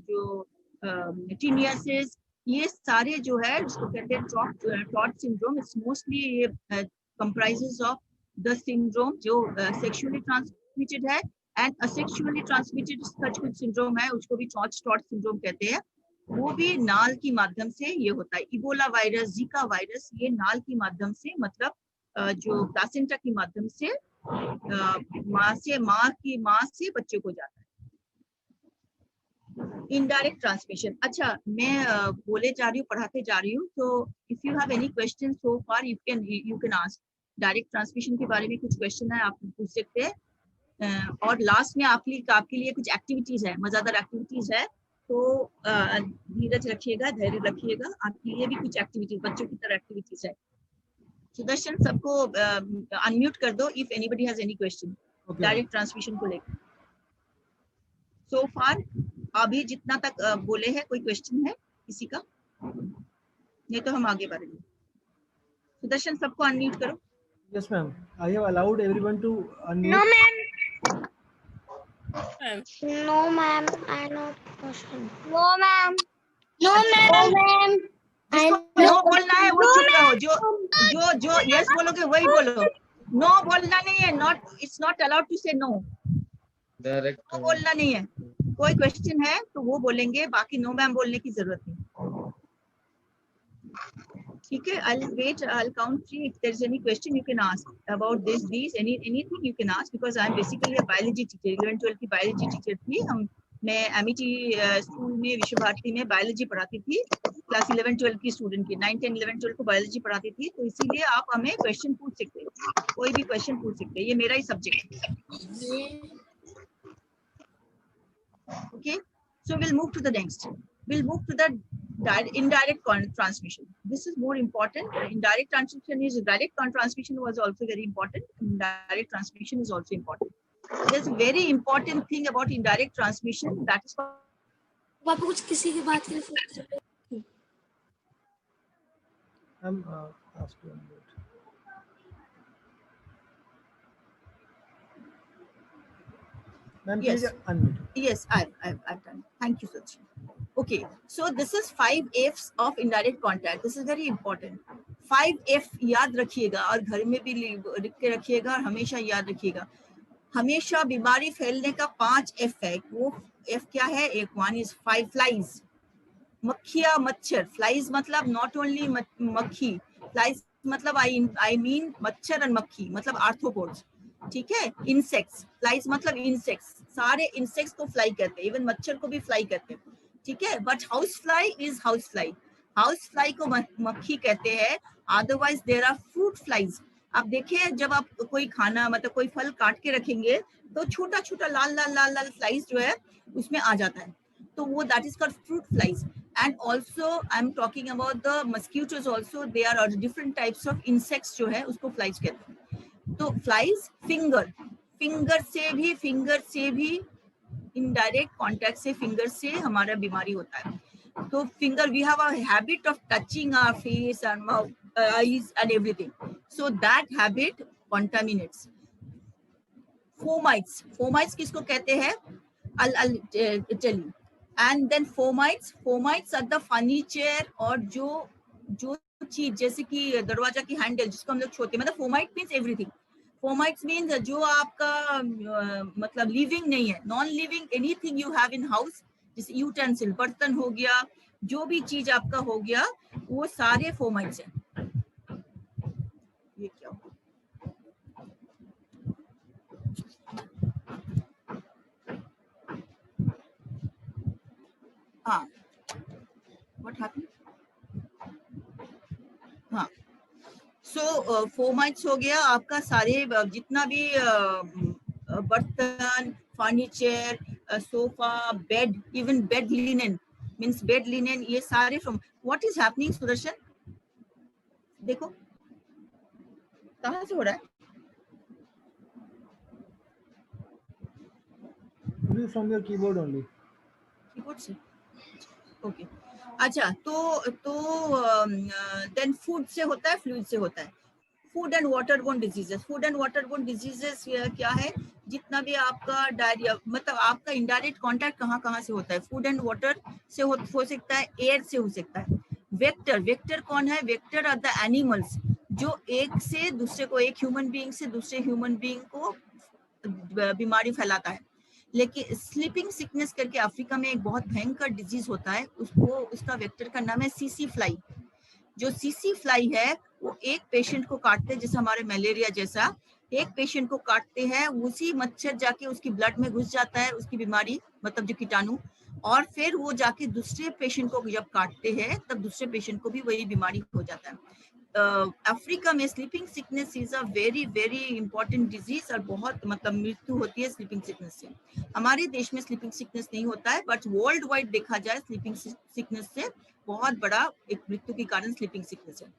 Speaker 2: जो टीनियासिस, ये सारे जो है उसको कहते हैं टॉर्च सिंड्रोम. इट्स मोस्टली ये comprises of the syndrome जो sexually transmitted है, and asexually transmitted such कुछ syndrome है, उसको भी टॉर्च सिंड्रोम कहते हैं. वो भी नाल की माध्यम से ये होता है. इबोला वायरस, जीका वायरस, ये नाल की माध्यम से, मतलब जो प्लासेंटा की माध्यम से माँ से बच्चे को जाता है. Indirect transmission. अच्छा, मैं बोले जा रही हूँ, पढ़ाते जा रही हूँ, तो if you have any question so far you can ask. Direct transmission के बारे में कुछ क्वेश्चन है, आप पूछ सकते हैं. और लास्ट में आपके लिए कुछ एक्टिविटीज है, मजेदार एक्टिविटीज है, तो धीरज रखिएगा, धैर्य रखिएगा। आपके लिए भी कुछ एक्टिविटीज, बच्चों की तरह एक्टिविटीज है। सुदर्शन, सबको अनम्यूट कर दो if anybody has any question direct transmission को लेकर। सो फार अभी जितना तक बोले हैं, कोई क्वेश्चन है किसी का? नहीं तो हम आगे बढ़ेंगे। सुदर्शन, सबको अनम्यूट करो।
Speaker 4: Yes, ma'am. I have allowed everyone to unmute.
Speaker 5: No, ma'am. No, ma'am. I not question. No, ma'am. No, ma'am. No, ma'am.
Speaker 2: जिसको नो बोलना है वो चुप रहो। जो यस बोलोगे वही बोलो। नो बोलना नहीं है। Not, it's not allowed to say no.
Speaker 6: Direct
Speaker 2: no बोलना नहीं है। कोई क्वेश्चन है तो वो बोलेंगे, बाकी नो मैम बोलने की जरूरत नहीं। ठीक है, I'll wait, I'll count 3. If there's any question you can ask about these, anything you can ask, because I'm basically a biology teacher, 11-12 की biology teacher थी। मैं MET स्कूल में, विश्व भारती में बायोलॉजी पढ़ाती थी, क्लास 11-12 की स्टूडेंट की। 9, 10, 11, 12 को बायोलॉजी पढ़ाती थी, तो इसीलिए आप हमें क्वेश्चन पूछ सकते हो, कोई भी क्वेश्चन पूछ सकते हैं, ये मेरा ही सब्जेक्ट है। Okay, so we'll move to the next. We'll move to the indirect transmission. This is more important. Indirect transmission is direct transmission was also very important. Indirect transmission is also important. There's a very important thing about indirect transmission, that is
Speaker 5: पापा कुछ किसी की बात कर
Speaker 4: I'm asked to unmute. Ma'am,
Speaker 2: Yes.
Speaker 4: please unmute.
Speaker 2: Yes, I've done. Thank you, Sachin. Okay, so this is 5 F's of indirect contact. This is very important. 5 F याद रखिएगा और घर में भी लिख के रखिएगा और हमेशा याद रखिएगा। हमेशा बीमारी फैलने का 5 F है। वो F क्या है? एक वन इज 5 फ्लाइज, मक्खियाँ, मच्छर। फ्लाइज मतलब नॉट ओनली मक्खी, फ्लाइज मतलब आई मीन मच्छर और मक्खी मतलब आर्थ्रोपोड्स। ठीक है, इंसेक्ट्स, फ्लाइज मतलब इंसेक्ट्स, सारे इंसेक्ट्स को फ्लाई कहते हैं, इवन मच्छर को भी फ्लाई कहते हैं। ठीक है, but house fly is house fly. House fly को मक्खी कहते हैं। Otherwise there are fruit flies. आप देखिए, जब आप कोई खाना मतलब कोई फल काट के रखेंगे तो छोटा छोटा लाल लाल लाल लाल फ्लाइज जो है उसमें आ जाता है, तो वो that is called fruit flies. And also I am talking about the mosquitoes also, they are different types of insects जो है उसको फ्लाइज कहते हैं। तो फ्लाइज, फिंगर से भी इनडायरेक्ट कांटेक्ट से, फिंगर से हमारा बीमारी होता है। तो finger, we have a habit of touching our face and mouth, eyes and everything, so that habit contaminates. Fomites किसको कहते हैं? I'll tell you. And then fomites are the furniture, और जो चीज जैसे कि दरवाजा की हैंडल जिसको हम लोग छूते हैं, मतलब fomite means everything. Fomites means जो आपका मतलब लिविंग नहीं है, non living, anything you have in house, जैसे यूटेंसिल, बर्तन हो गया, जो भी चीज आपका हो गया, वो सारे फोमाइट्स हैं। ये क्या हो? हाँ, what happened? हाँ, सो फोमाइट्स हो गया आपका सारे जितना भी बर्तन, furniture, sofa, bed, even bed linen means bed linen, ये सारे from. What is happening Sudarshan? देखो कहाँ से हो रहा है?
Speaker 4: From your keyboard only.
Speaker 2: Keyboard से? ओके, अच्छा, तो देन फूड से होता है, फ्लूइड से होता है। Food and waterborne diseases, food and waterborne diseases क्या है? जितना भी आपका डायरिया, मतलब आपका इनडायरेक्ट कांटेक्ट कहाँ से होता है? फूड एंड वाटर से हो सकता है, एयर से हो सकता है। वेक्टर कौन है? वेक्टर आर द एनिमल्स जो एक से दूसरे को, एक ह्यूमन बीइंग से दूसरे ह्यूमन बीइंग को बीमारी फैलाता है। लेकिन स्लीपिंग सिकनेस करके अफ्रीका में एक बहुत भयंकर डिजीज होता है, उसका वेक्टर का नाम है सीसी फ्लाई। जो सीसी फ्लाई है वो एक पेशेंट को काटते हैं, जैसे हमारे मलेरिया जैसा, एक पेशेंट को काटते हैं, उसी मच्छर जाके उसकी ब्लड में घुस जाता है, उसकी बीमारी मतलब जो कीटाणु, और फिर वो जाके दूसरे पेशेंट को जब काटते हैं तब दूसरे पेशेंट को भी वही बीमारी हो जाता है। अफ्रीका में sleeping sickness is a very very important disease और बहुत मतलब मृत्यु होती है स्लीपिंग सिकनेस से। हमारे देश में स्लीपिंग सिकनेस नहीं होता है, बट वर्ल्ड वाइड देखा जाए स्लीपिंग सिकनेस से बहुत बड़ा एक मृत्यु के कारण स्लीपिंग सिकनेस है।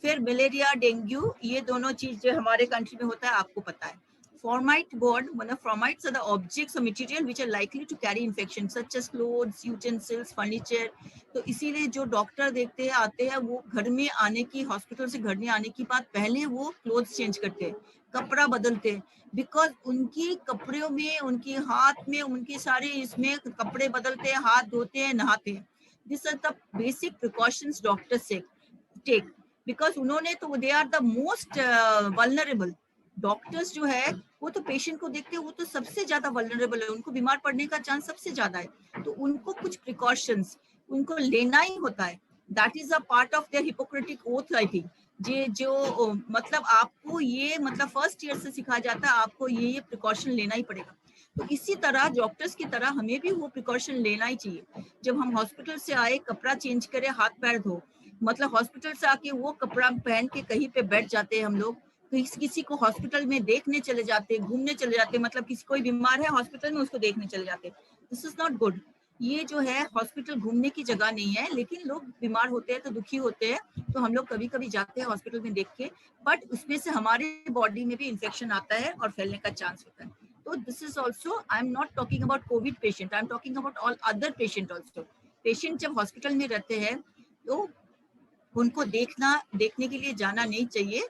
Speaker 2: फिर मलेरिया, डेंगू, ये दोनों चीज जो हमारे कंट्री में होता है आपको पता है। Formite board, formites are the objects or material which are likely to carry infection such as clothes, utensils, furniture. तो इसीलिए जो डॉक्टर देखते हैं आते हैं वो घर में आने की, हॉस्पिटल से घर में आने की बात पहले वो क्लोथ्स चेंज करते हैं, कपड़ा बदलते हैं, बिकॉज उनकी कपड़ों में, उनके हाथ में, उनके सारे इसमें कपड़े बदलते हैं, हाथ धोते हैं, नहाते हैं। This are the basic precautions doctors take, because उन्होंने तो they are the most vulnerable. Doctors जो है वो तो पेशेंट को देखते हैं, वो तो सबसे ज्यादा वल्नरेबल है, उनको बीमार पड़ने का चांस सबसे ज्यादा है, तो उनको कुछ प्रिकॉशंस उनको लेना ही होता है। That is a part of their Hippocratic oath I think. जो मतलब आपको ये मतलब फर्स्ट ईयर से सिखाया जाता है, आपको ये प्रिकॉशन लेना ही पड़ेगा। तो इसी तरह डॉक्टर्स की तरह हमें भी वो प्रिकॉशन लेना ही चाहिए। जब हम हॉस्पिटल से आए, कपड़ा चेंज करें, हाथ पैर धो, मतलब हॉस्पिटल से आके वो कपड़ा पहन के कहीं पे बैठ जाते हैं हम लोग, किसी को हॉस्पिटल में देखने चले जाते, घूमने चले जाते, मतलब किसी कोई बीमार है हॉस्पिटल में उसको देखने चले जाते। This is not good. ये जो है हॉस्पिटल घूमने की जगह नहीं है, लेकिन लोग बीमार होते हैं तो दुखी होते हैं, तो हम लोग कभी कभी जाते हैं हॉस्पिटल में देख के, बट उसमें से हमारे बॉडी में भी इन्फेक्शन आता है और फैलने का चांस होता है। तो this is also, I am not talking about Covid patient, I am talking about all other patient also. Patient जब हॉस्पिटल में रहते हैं तो उनको देखने के लिए जाना नहीं चाहिए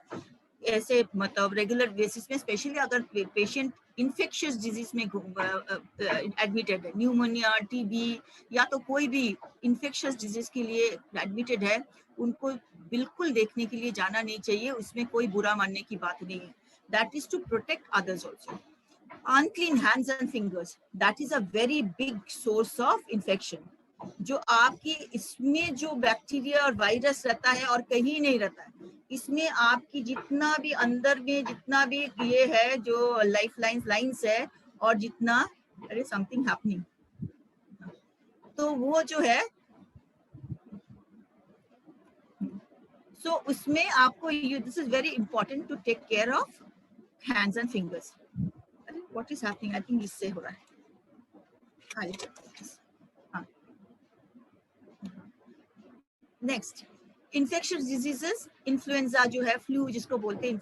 Speaker 2: ऐसे मतलब रेगुलर बेसिस में, स्पेशली अगर पेशेंट इन्फेक्शियस डिजीज में एडमिटेड है, न्यूमोनिया, टीबी या तो कोई भी इन्फेक्शियस डिजीज के लिए एडमिटेड है, उनको बिल्कुल देखने के लिए जाना नहीं चाहिए, उसमें कोई बुरा मानने की बात नहीं है। That is to protect others also. Unclean hands and fingers, that is a very big source of infection. जो आपकी इसमें जो बैक्टीरिया और वायरस रहता है और कहीं नहीं रहता है, इसमें आपकी जितना भी अंदर में जितना भी ये है जो लाइफ लाइंस है, और जितना अरे समथिंग हैपनिंग, तो वो जो है सो उसमें आपको this is very important to take care of hands and fingers. अरे what is happening, I think इससे हो रहा है। नेक्स्ट, इन्फेक्शियस डिजीजेस, इन्फ्लुएंजा जो है, फ्लू जिसको बोलते हैं,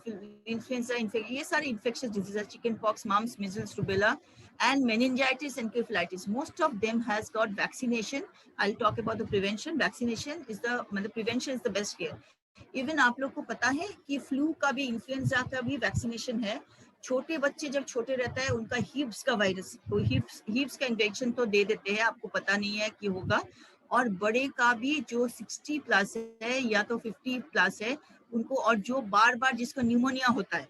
Speaker 2: इन्फ्लुएंजा, ये सारे infectious diseases, chicken pox, mumps, measles, rubella and meningitis, encephalitis, most of them has got vaccination. I'll talk about the prevention. Vaccination is the मतलब prevention is the best care. Even आप लोग को पता है कि flu का भी, influenza का भी वैक्सीनेशन है। छोटे बच्चे जब छोटे रहता है उनका हिप्स का वायरस, तो हिप्स का इन्फेक्शन तो दे देते हैं, आपको पता नहीं है कि होगा, और बड़े का भी जो 60 प्लस है या तो 50 प्लस है उनको, और जो बार बार जिसको न्यूमोनिया होता है,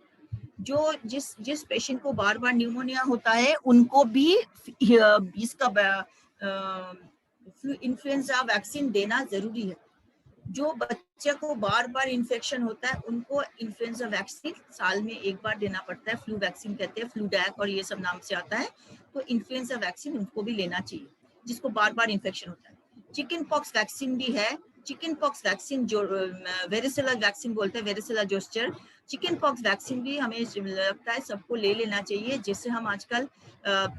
Speaker 2: जो जिस पेशेंट को बार बार न्यूमोनिया होता है उनको भी इसका इन्फ्लुएंजा वैक्सीन देना जरूरी है। जो बच्चे को बार बार इन्फेक्शन होता है उनको इन्फ्लुएंजा वैक्सीन साल में एक बार देना पड़ता है, फ्लू वैक्सीन कहते हैं, फ्लू डैक और ये सब नाम से आता है, तो इन्फ्लुएंजा वैक्सीन उनको भी लेना चाहिए जिसको बार बार इन्फेक्शन होता है। चिकन पॉक्स वैक्सीन भी है, चिकन पॉक्स वैक्सीन जो वेरिसेला वैक्सीन बोलते हैं, varicella zoster, chicken pox vaccine भी हमें लगता है सबको ले लेना चाहिए। जैसे हम आजकल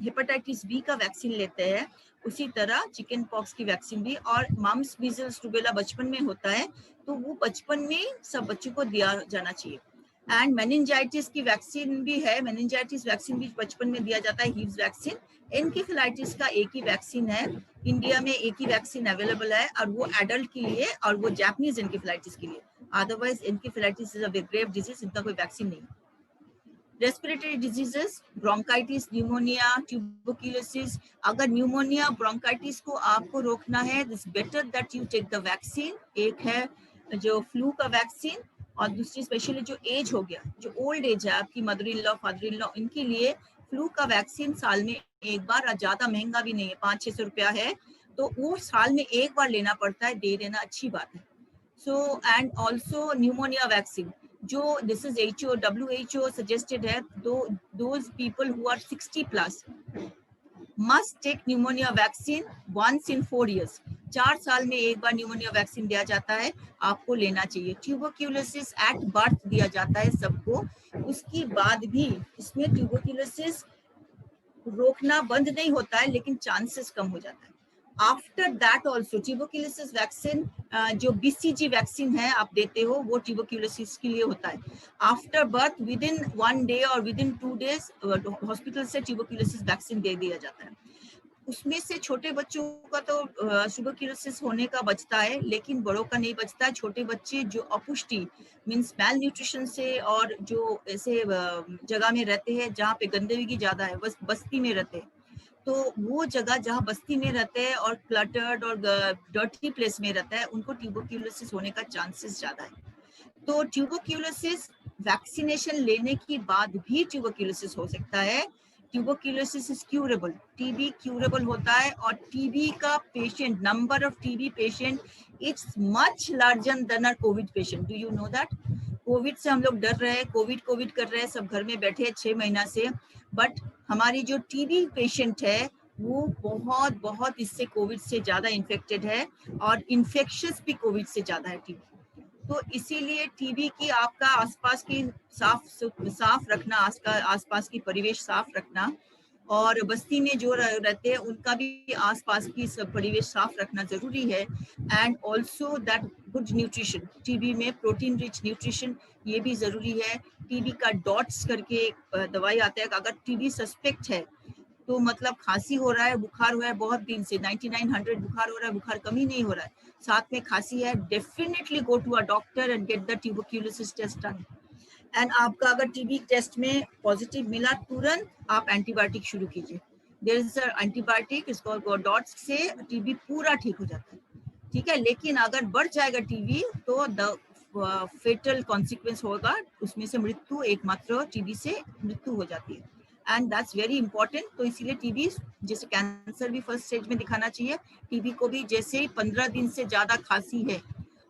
Speaker 2: हेपेटाइटिस बी का वैक्सीन लेते हैं, उसी तरह चिकन पॉक्स की वैक्सीन भी, और मम्स, मीजल्स, रूबेला बचपन में होता है तो वो बचपन में सब बच्चों को दिया जाना चाहिए। एंड मेनिंजाइटिस की वैक्सीन भी है, मेनिंजाइटिस वैक्सीन भी बचपन में दिया जाता है, हीव्स वैक्सीन। एनकेफेलाइटिस का एक ही वैक्सीन है, इंडिया में एक ही वैक्सीन अवेलेबल है, और वो एडल्ट के लिए और वो जापानीज एनकेफेलाइटिस के लिए। Otherwise encephalitis is a grave disease, इनका कोई वैक्सीन नहीं। Respiratory diseases, bronchitis, pneumonia, tuberculosis. अगर न्यूमोनिया, ब्रोंकाइटिस को आपको रोकना है, this better that you take the vaccine. एक है जो फ्लू का वैक्सीन, और दूसरी स्पेशली जो एज हो गया, जो ओल्ड एज है, आपकी mother in law, father in law, इनके लिए फ्लू का वैक्सीन साल में एक बार, और ज्यादा महंगा भी नहीं है, 500-600 रुपया है, तो वो साल में एक बार लेना पड़ता है, दे देना अच्छी बात है। So and also pneumonia vaccine, जो दिस इज WHO सजेस्टेड है, those people who are 60 plus must take pneumonia vaccine once in 4 years. 4 साल में एक बार न्यूमोनिया वैक्सीन दिया जाता है, आपको लेना चाहिए। ट्यूबरक्यूलोसिस एट बर्थ दिया जाता है सबको, उसके बाद भी इसमें ट्यूबरक्यूलोसिस रोकना बंद नहीं होता है, लेकिन चांसेस कम हो जाता है। After that also tuberculosis vaccine जो BCG वैक्सीन है आप देते हो, वो ट्यूबरक्यूलोसिस के लिए होता है। After birth with in 1 day और विद इन 2 डेज हॉस्पिटल से ट्यूबरक्यूलोसिस वैक्सीन दे दिया जाता है। उसमें से छोटे बच्चों का तो ट्यूबरक्यूलोसिस होने का बचता है, लेकिन बड़ों का नहीं बचता है। छोटे बच्चे जो अपुष्टि मीन्स मैल न्यूट्रिशन से और जो ऐसे जगह में रहते हैं जहाँ पे गंदगी ज्यादा है, बस बस्ती में रहते हैं, तो वो जगह जहाँ बस्ती में रहते हैं और क्लटर्ड और डर्टी प्लेस में रहता है, उनको ट्यूबरक्यूलोसिस होने का चांसेस ज्यादा है। तो ट्यूबरक्यूलोसिस वैक्सीनेशन लेने के बाद भी ट्यूबरक्यूलोसिस हो सकता है। Tuberculosis is curable, TB curable होता है, और टीबी का patient, number of TB patient it's much larger than a Covid patient. Do you know that? Covid से हम लोग डर रहे हैं, कोविड कर रहे हैं, सब घर में बैठे 6 महीना से, बट हमारी जो टीबी पेशेंट है वो बहुत बहुत इससे कोविड से ज्यादा इन्फेक्टेड है, और इन्फेक्शस भी कोविड से ज्यादा है टीबी। तो इसीलिए टीबी की आपका आसपास की साफ रखना, आसपास की परिवेश साफ रखना, और बस्ती में जो रहते हैं उनका भी आसपास की परिवेश साफ रखना जरूरी है। And also that good nutrition, TB में प्रोटीन रिच न्यूट्रिशन ये भी जरूरी है। टीबी का डॉट्स करके दवाई आता है, अगर टीबी सस्पेक्ट है तो मतलब खांसी हो रहा है, बुखार हो रहा है बहुत दिन से, 9900 बुखार हो रहा है, बुखार कम ही नहीं हो रहा है, साथ में खांसी है, definitely go to a doctor and get the tuberculosis test done. And आपका अगर टीबी टेस्ट में पॉजिटिव मिला, तुरंत आप एंटीबायोटिक शुरू कीजिए। देयर इज अ एंटीबायोटिक इसको डॉट्स से टीबी पूरा ठीक हो जाता है, ठीक है। लेकिन अगर बढ़ जाएगा टीबी तो द फेटल कॉन्सिक्वेंस होगा, उसमें से मृत्यु, एकमात्र टीबी से मृत्यु हो जाती है, एंड दैट्स वेरी इंपॉर्टेंट। तो इसीलिए टीबी जैसे कैंसर भी फर्स्ट स्टेज में दिखाना चाहिए, टीबी को भी जैसे ही 15 दिन से ज्यादा खांसी है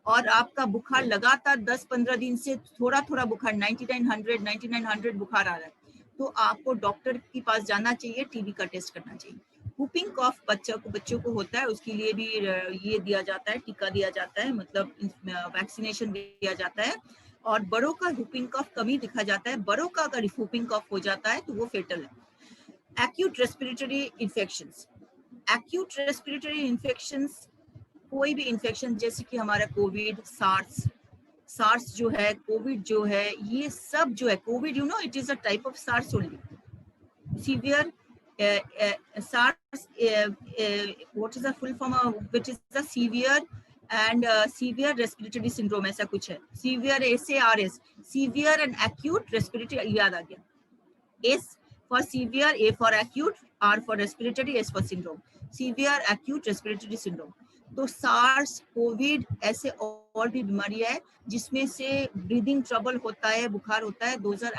Speaker 2: और आपका बुखार लगातार 10-15 दिन से थोड़ा थोड़ा बुखार 9900 बुखार आ रहा है, तो आपको डॉक्टर के पास जाना चाहिए, टीबी का टेस्ट करना चाहिए। हुपिंग कॉफ बच्चों को होता है, उसके लिए भी ये दिया जाता है, टीका दिया जाता है, मतलब वैक्सीनेशन दिया जाता है। और बड़ों का हुपिंग कॉफ कमी दिखा जाता है, बड़ों का अगर हुपिंग कॉफ हो जाता है तो वो फेटल है। Acute respiratory infections, acute respiratory infections कोई भी इन्फेक्शन, जैसे कि हमारा कोविड, सार्स जो है, कोविड जो है, ये सब जो है Covid, you know it is a type of SARS only. Severe SARS, what is the full form of which is the severe and severe respiratory syndrome, ऐसा कुछ है। Severe SARS, severe and acute respiratory, याद आ गया। S for severe, A for acute, R for respiratory, S for syndrome, severe acute respiratory syndrome। तो SARS, Covid, ऐसे और भी बीमारियां है जिसमें से ब्रीदिंग ट्रबल होता है, बुखार होता है, 2000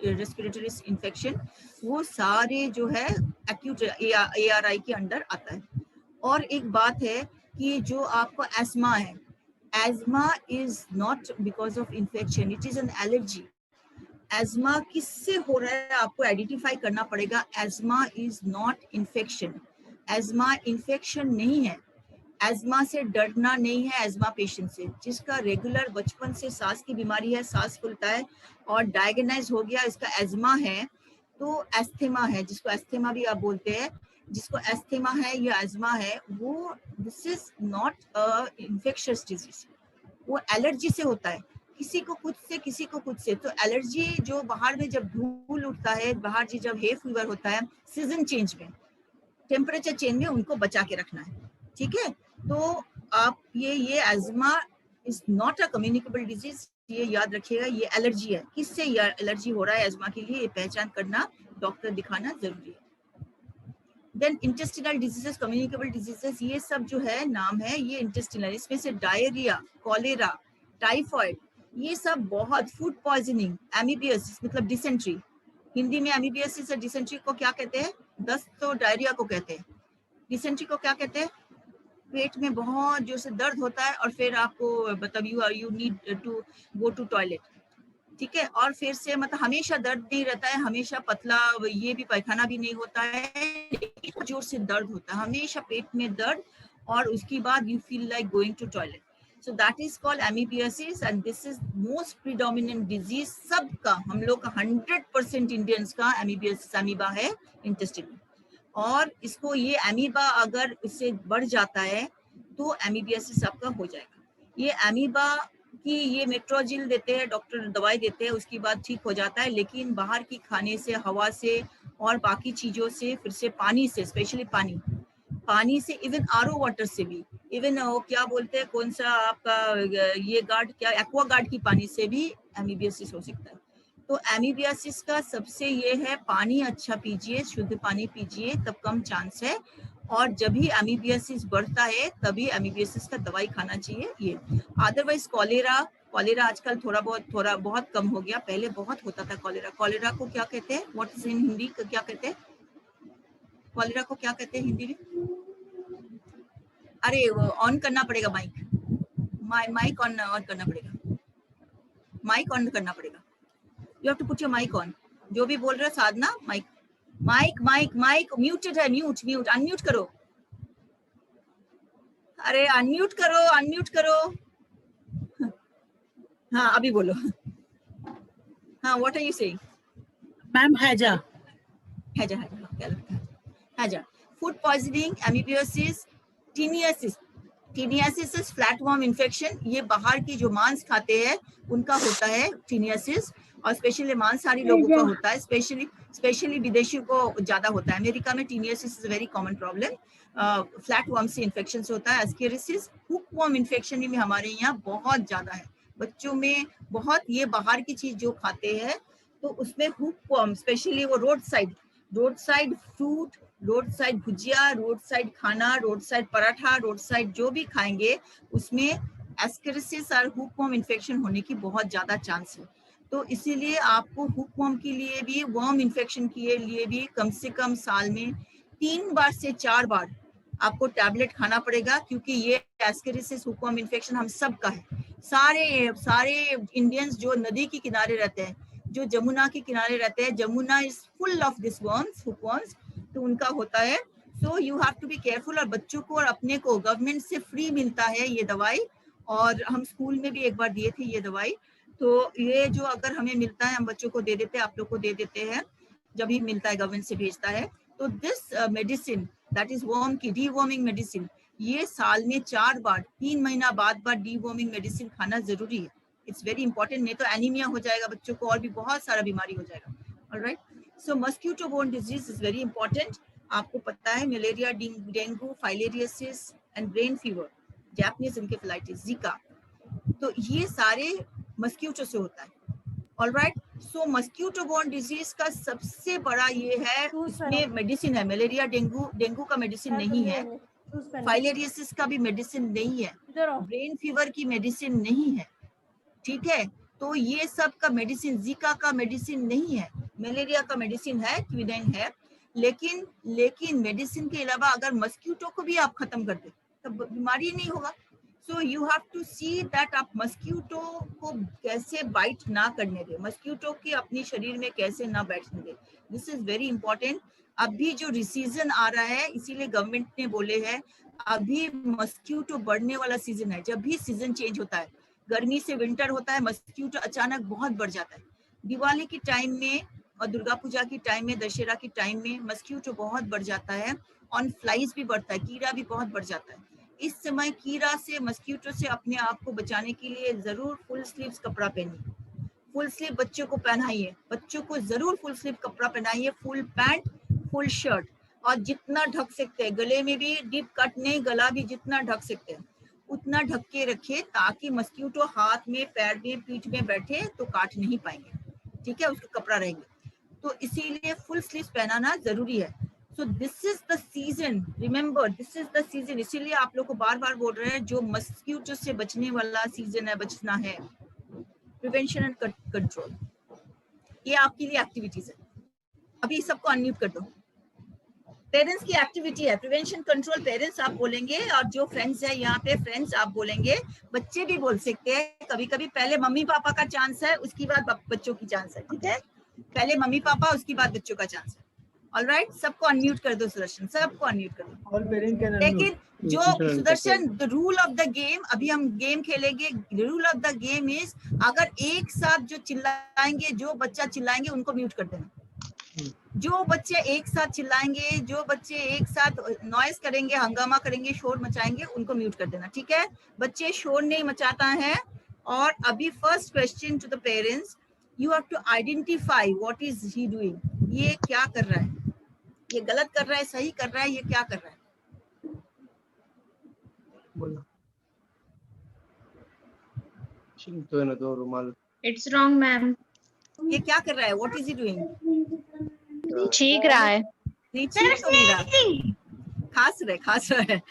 Speaker 2: रेस्पिरेटरी इन्फेक्शन, वो सारे जो है एक्यूट ARI के अंडर आता है। और एक बात है कि जो आपको एस्मा है, ESMA is not because of infection, it is an allergy. ESMA किससे हो रहा है आपको आइडेंटिफाई करना पड़ेगा। ESMA is not infection, ESMA infection नहीं है। एस्मा से डरना नहीं है, एस्मा पेशेंट से जिसका रेगुलर बचपन से सांस की बीमारी है, सांस फूलता है और डायग्नाइज हो गया इसका एस्मा है, तो एस्थेमा है, जिसको एस्थेमा भी आप बोलते हैं, जिसको एस्थेमा है या एस्मा है, वो this is not a infectious disease, वो एलर्जी से होता है, किसी को कुछ से किसी को कुछ से। तो एलर्जी जो बाहर में जब धूल उठता है, बाहर जी जब हे फीवर होता है, सीजन चेंज में, टेम्परेचर चेंज में उनको बचा के रखना है, ठीक है। तो आप ये ESMA is not a communicable disease, ये याद रखिएगा, ये एलर्जी है। किससे ये एलर्जी हो रहा है एस्मा के लिए, ये पहचान करना, डॉक्टर दिखाना जरूरी है। Then intestinal diseases, communicable diseases, ये सब जो है नाम है, ये इंटेस्टिनल, इसमें से डायरिया, कॉलेरा, टाइफॉइड, ये सब बहुत, फूड पॉइजनिंग, एमीबियसिस मतलब डिसेंट्री, हिंदी में एमीबियसिस और डिसेंट्री को क्या कहते हैं, दस्त तो डायरिया को कहते हैं, डिसेंट्री को क्या कहते हैं, पेट में बहुत जोर से दर्द होता है और फिर आपको मतलब you need to go to toilet, ठीक है। और फिर से मतलब हमेशा दर्द नहीं रहता है, हमेशा पतला, ये भी पैखाना भी नहीं होता है, लेकिन जोर से दर्द होता है, हमेशा पेट में दर्द और उसके बाद you feel like going to toilet. So that is called amoebiasis and this is most predominant disease सबका, हम लोग का 100% इंडियंस का amoebiasis अमीबा है इंटेस्टाइन में। और इसको ये अमीबा अगर इससे बढ़ जाता है तो amoebiasis आपका हो जाएगा। ये अमीबा की ये मेट्रोजिल देते हैं, डॉक्टर दवाई देते हैं, उसके बाद ठीक हो जाता है, लेकिन बाहर की खाने से, हवा से और बाकी चीज़ों से, फिर से पानी से, स्पेशली पानी से, इवन आरओ वाटर से भी, इवन वो क्या बोलते हैं, कौन सा आपका ये गार्ड, क्या एक्वा गार्ड की पानी से भी एमीबियासिस हो सकता है। तो एमीबियासिस का सबसे ये है, पानी अच्छा पीजिए, शुद्ध पानी पीजिए, तब कम चांस है। और जब भी एमीबियासिस बढ़ता है तभी एमीबियासिस का दवाई खाना चाहिए ये। अदरवाइज कॉलेरा आजकल थोड़ा बहुत कम हो गया, पहले बहुत होता था कॉलेरा को क्या कहते हैं, व्हाट इज इन हिंदी, क्या कहते हैं कॉलेरा को, क्या कहते हैं हिंदी में? अरे ऑन करना पड़ेगा माइक ऑन करना पड़ेगा, माइक ऑन करना पड़ेगा, you have to put your mic on. जो भी बोल रहे हो साधना, माइक म्यूटेड है, म्यूट अनम्यूट करो, अरे अनम्यूट करो। हाँ अभी बोलो। हाँ what are you saying
Speaker 3: ma'am? हैजा
Speaker 2: क्या लगता है? हैजा, food poisoning, amoebiasis, taeniasis is flatworm infection. ये बाहर की जो मांस खाते हैं उनका होता है टीनियासिस, और स्पेशली मांसाहारी लोगों का होता है, स्पेशली विदेशियों को ज्यादा होता है। अमेरिका में taeniasis is very common problem, flatworm से इन्फेक्शन से होता है। एस्केरिसिस, हुकवर्म इन्फेक्शन में हमारे यहाँ बहुत ज्यादा है, बच्चों में बहुत। ये बाहर की चीज जो खाते हैं तो उसमें हुकवर्म, स्पेशली वो road side fruit, road side bhujia, road side खाना, road side paratha, road side जो भी खाएंगे उसमें एस्केरिसिस और हुकवर्म इन्फेक्शन होने की बहुत ज्यादा चांस है। तो इसीलिए आपको हुकवर्म के लिए भी, वर्म इन्फेक्शन के लिए भी कम से कम साल में 3 बार से 4 बार आपको टैबलेट खाना पड़ेगा, क्योंकि ये एस्केरिसिस हुकवर्म इन्फेक्शन हम सब का है। सारे इंडियंस जो नदी के किनारे रहते हैं, जो जमुना के किनारे रहते हैं, Jamuna is full of this worms, hookworms, तो उनका होता है। So you have to be careful. और बच्चों को और अपने को गवर्नमेंट से फ्री मिलता है ये दवाई, और हम स्कूल में भी एक बार दिए थे ये दवाई। तो ये जो अगर हमें मिलता है हम बच्चों को दे देते हैं, आप लोग को दे देते हैं, जब भी मिलता है गवर्नमेंट से भेजता है। तो this medicine that is worm की डीवर्मिंग मेडिसिन, ये साल में 4 बार, 3 महीना बाद डीवर्मिंग मेडिसिन खाना जरूरी है। इट्स वेरी इंपॉर्टेंट, नहीं तो एनीमिया हो जाएगा बच्चों को और भी बहुत सारा बीमारी हो जाएगा। Alright, so mosquito borne disease is very important. आपको पता है malaria, dengue, filariasis and brain fever, Japanese encephalitis, Zika, तो ये सारे मस्क्यूटो से होता है। Alright, so mosquito borne disease का सबसे बड़ा ये है, इसमें मेडिसिन है। मलेरिया, डेंगू का मेडिसिन नहीं है, फाइलेरियसिस का भी मेडिसिन नहीं है, ब्रेन फीवर की मेडिसिन नहीं है, ठीक है। तो ये सब का मेडिसिन, जीका का मेडिसिन नहीं है, मलेरिया का मेडिसिन है, क्विनाइन है, लेकिन मेडिसिन के अलावा अगर मस्क्यूटो को भी आप खत्म कर दे तब बीमारी नहीं होगा। So you have to see that आप मस्क्यूटो को कैसे बाइट ना करने दे, मस्क्यूटो के अपने शरीर में कैसे ना बैठने दे, दिस इज वेरी इंपॉर्टेंट। अभी जो सीजन आ रहा है, इसीलिए गवर्नमेंट ने बोले हैं अभी मस्क्यूटो बढ़ने वाला सीजन है। जब भी सीजन चेंज होता है, गर्मी से विंटर होता है, मस्क्यूटो अचानक बहुत बढ़ जाता है। दिवाली की टाइम में और दुर्गा पूजा की टाइम में, दशहरा की टाइम में मस्क्यूटो बहुत बढ़ जाता है, ऑन फ्लाइज भी बढ़ता है, कीड़ा भी बहुत बढ़ जाता है। इस समय कीड़ा से, मस्क्यूटो से अपने आप को बचाने के लिए जरूर फुल स्लीव्स कपड़ा पहनिए, फुल स्लीव बच्चों को पहनाइए, बच्चों को जरूर फुल स्लीव कपड़ा पहनाइए, फुल पैंट, फुल शर्ट, और जितना ढक सकते हैं, गले में भी डीप कट नहीं, गला भी जितना ढक सकते हैं उतना ढक के रखिए, ताकि मस्क्यूटो हाथ में, पैर में, पीठ में बैठे तो काट नहीं पाएंगे, ठीक है, उसका कपड़ा रहेंगे। तो इसीलिए फुल स्लीव पहनाना जरूरी है। So this is the season, remember this is the season. इसीलिए आप लोग को बार बार बोल रहे हैं, जो मस्क्यूटो से बचने वाला सीजन है, बचना है, प्रिवेंशन एंड कंट्रोल, ये आपके लिए एक्टिविटीज है। अभी सबको अनम्यूट कर दो। पेरेंट्स की एक्टिविटी है प्रिवेंशन कंट्रोल, पेरेंट्स आप बोलेंगे, और जो फ्रेंड्स है यहाँ पे फ्रेंड्स आप बोलेंगे, बच्चे भी बोल सकते हैं कभी कभी। पहले मम्मी पापा का चांस है, उसके बाद बच्चों की चांस है, ठीक है, पहले मम्मी पापा, उसके बाद बच्चों का चांस है। ऑलराइट, सबको अनम्यूट कर दो सुदर्शन, सबको अनम्यूट कर दो।
Speaker 4: All parent can unmute.
Speaker 2: लेकिन जो Sudarshan, the rule of the game, अभी हम गेम खेलेंगे, rule of the game is अगर एक साथ जो चिल्लाएंगे, जो बच्चा चिल्लाएंगे उनको म्यूट कर देना। जो बच्चे एक साथ चिल्लाएंगे, जो बच्चे एक साथ नॉइस करेंगे, हंगामा करेंगे, शोर मचाएंगे, उनको म्यूट कर देना, ठीक है? बच्चे शोर नहीं मचाता है। और अभी first question to the parents, you have to identify what is he doing. ये क्या कर रहा है, ये गलत कर रहा है, सही कर रहा है, ये क्या कर रहा है?
Speaker 4: बोलो।
Speaker 6: तो है ना तो रुमाल
Speaker 5: It's wrong, ma'am.
Speaker 2: ये क्या कर रहा है? What is he doing?
Speaker 5: छींक रहा है।
Speaker 2: नहीं, ठीक तो नहीं रहा, खास रहा है।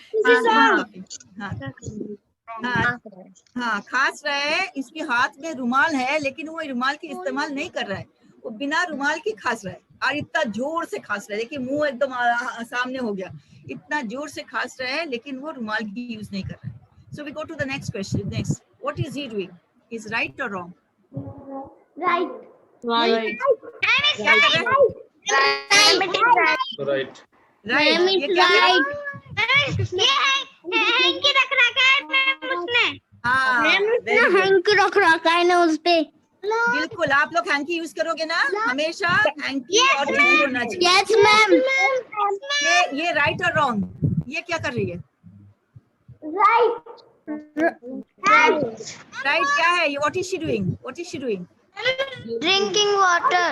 Speaker 2: हाँ, खास रहा है। इसके हाथ में रुमाल है, लेकिन वो रुमाल की इस्तेमाल नहीं कर रहा है, वो बिना रुमाल के खास रहा है, और इतना जोर से खास रहा है। देखिए मुंह एकदम सामने हो गया, इतना जोर से खास रहा है, लेकिन वो रुमाल की यूज नहीं कर रहा है। So we go to the next question. Next, what is he doing? Is right और रॉन्ग?
Speaker 1: Right.
Speaker 5: Right.
Speaker 2: क्या कर रहा है?
Speaker 6: राइट
Speaker 2: राइट, ये क्या कर रहा है? हाँ, very good.
Speaker 5: हैंकी रख रखा है ना उस पे।
Speaker 2: बिल्कुल, आप लोग हैंकी यूज करोगे ना हमेशा, हैंकी और टिश्यू होना चाहिए।
Speaker 5: Yes, ma'am.
Speaker 2: ये राइट और रॉन्ग, ये क्या कर रही है? राइट क्या है ये? What is she doing? What is she doing?
Speaker 5: Drinking water.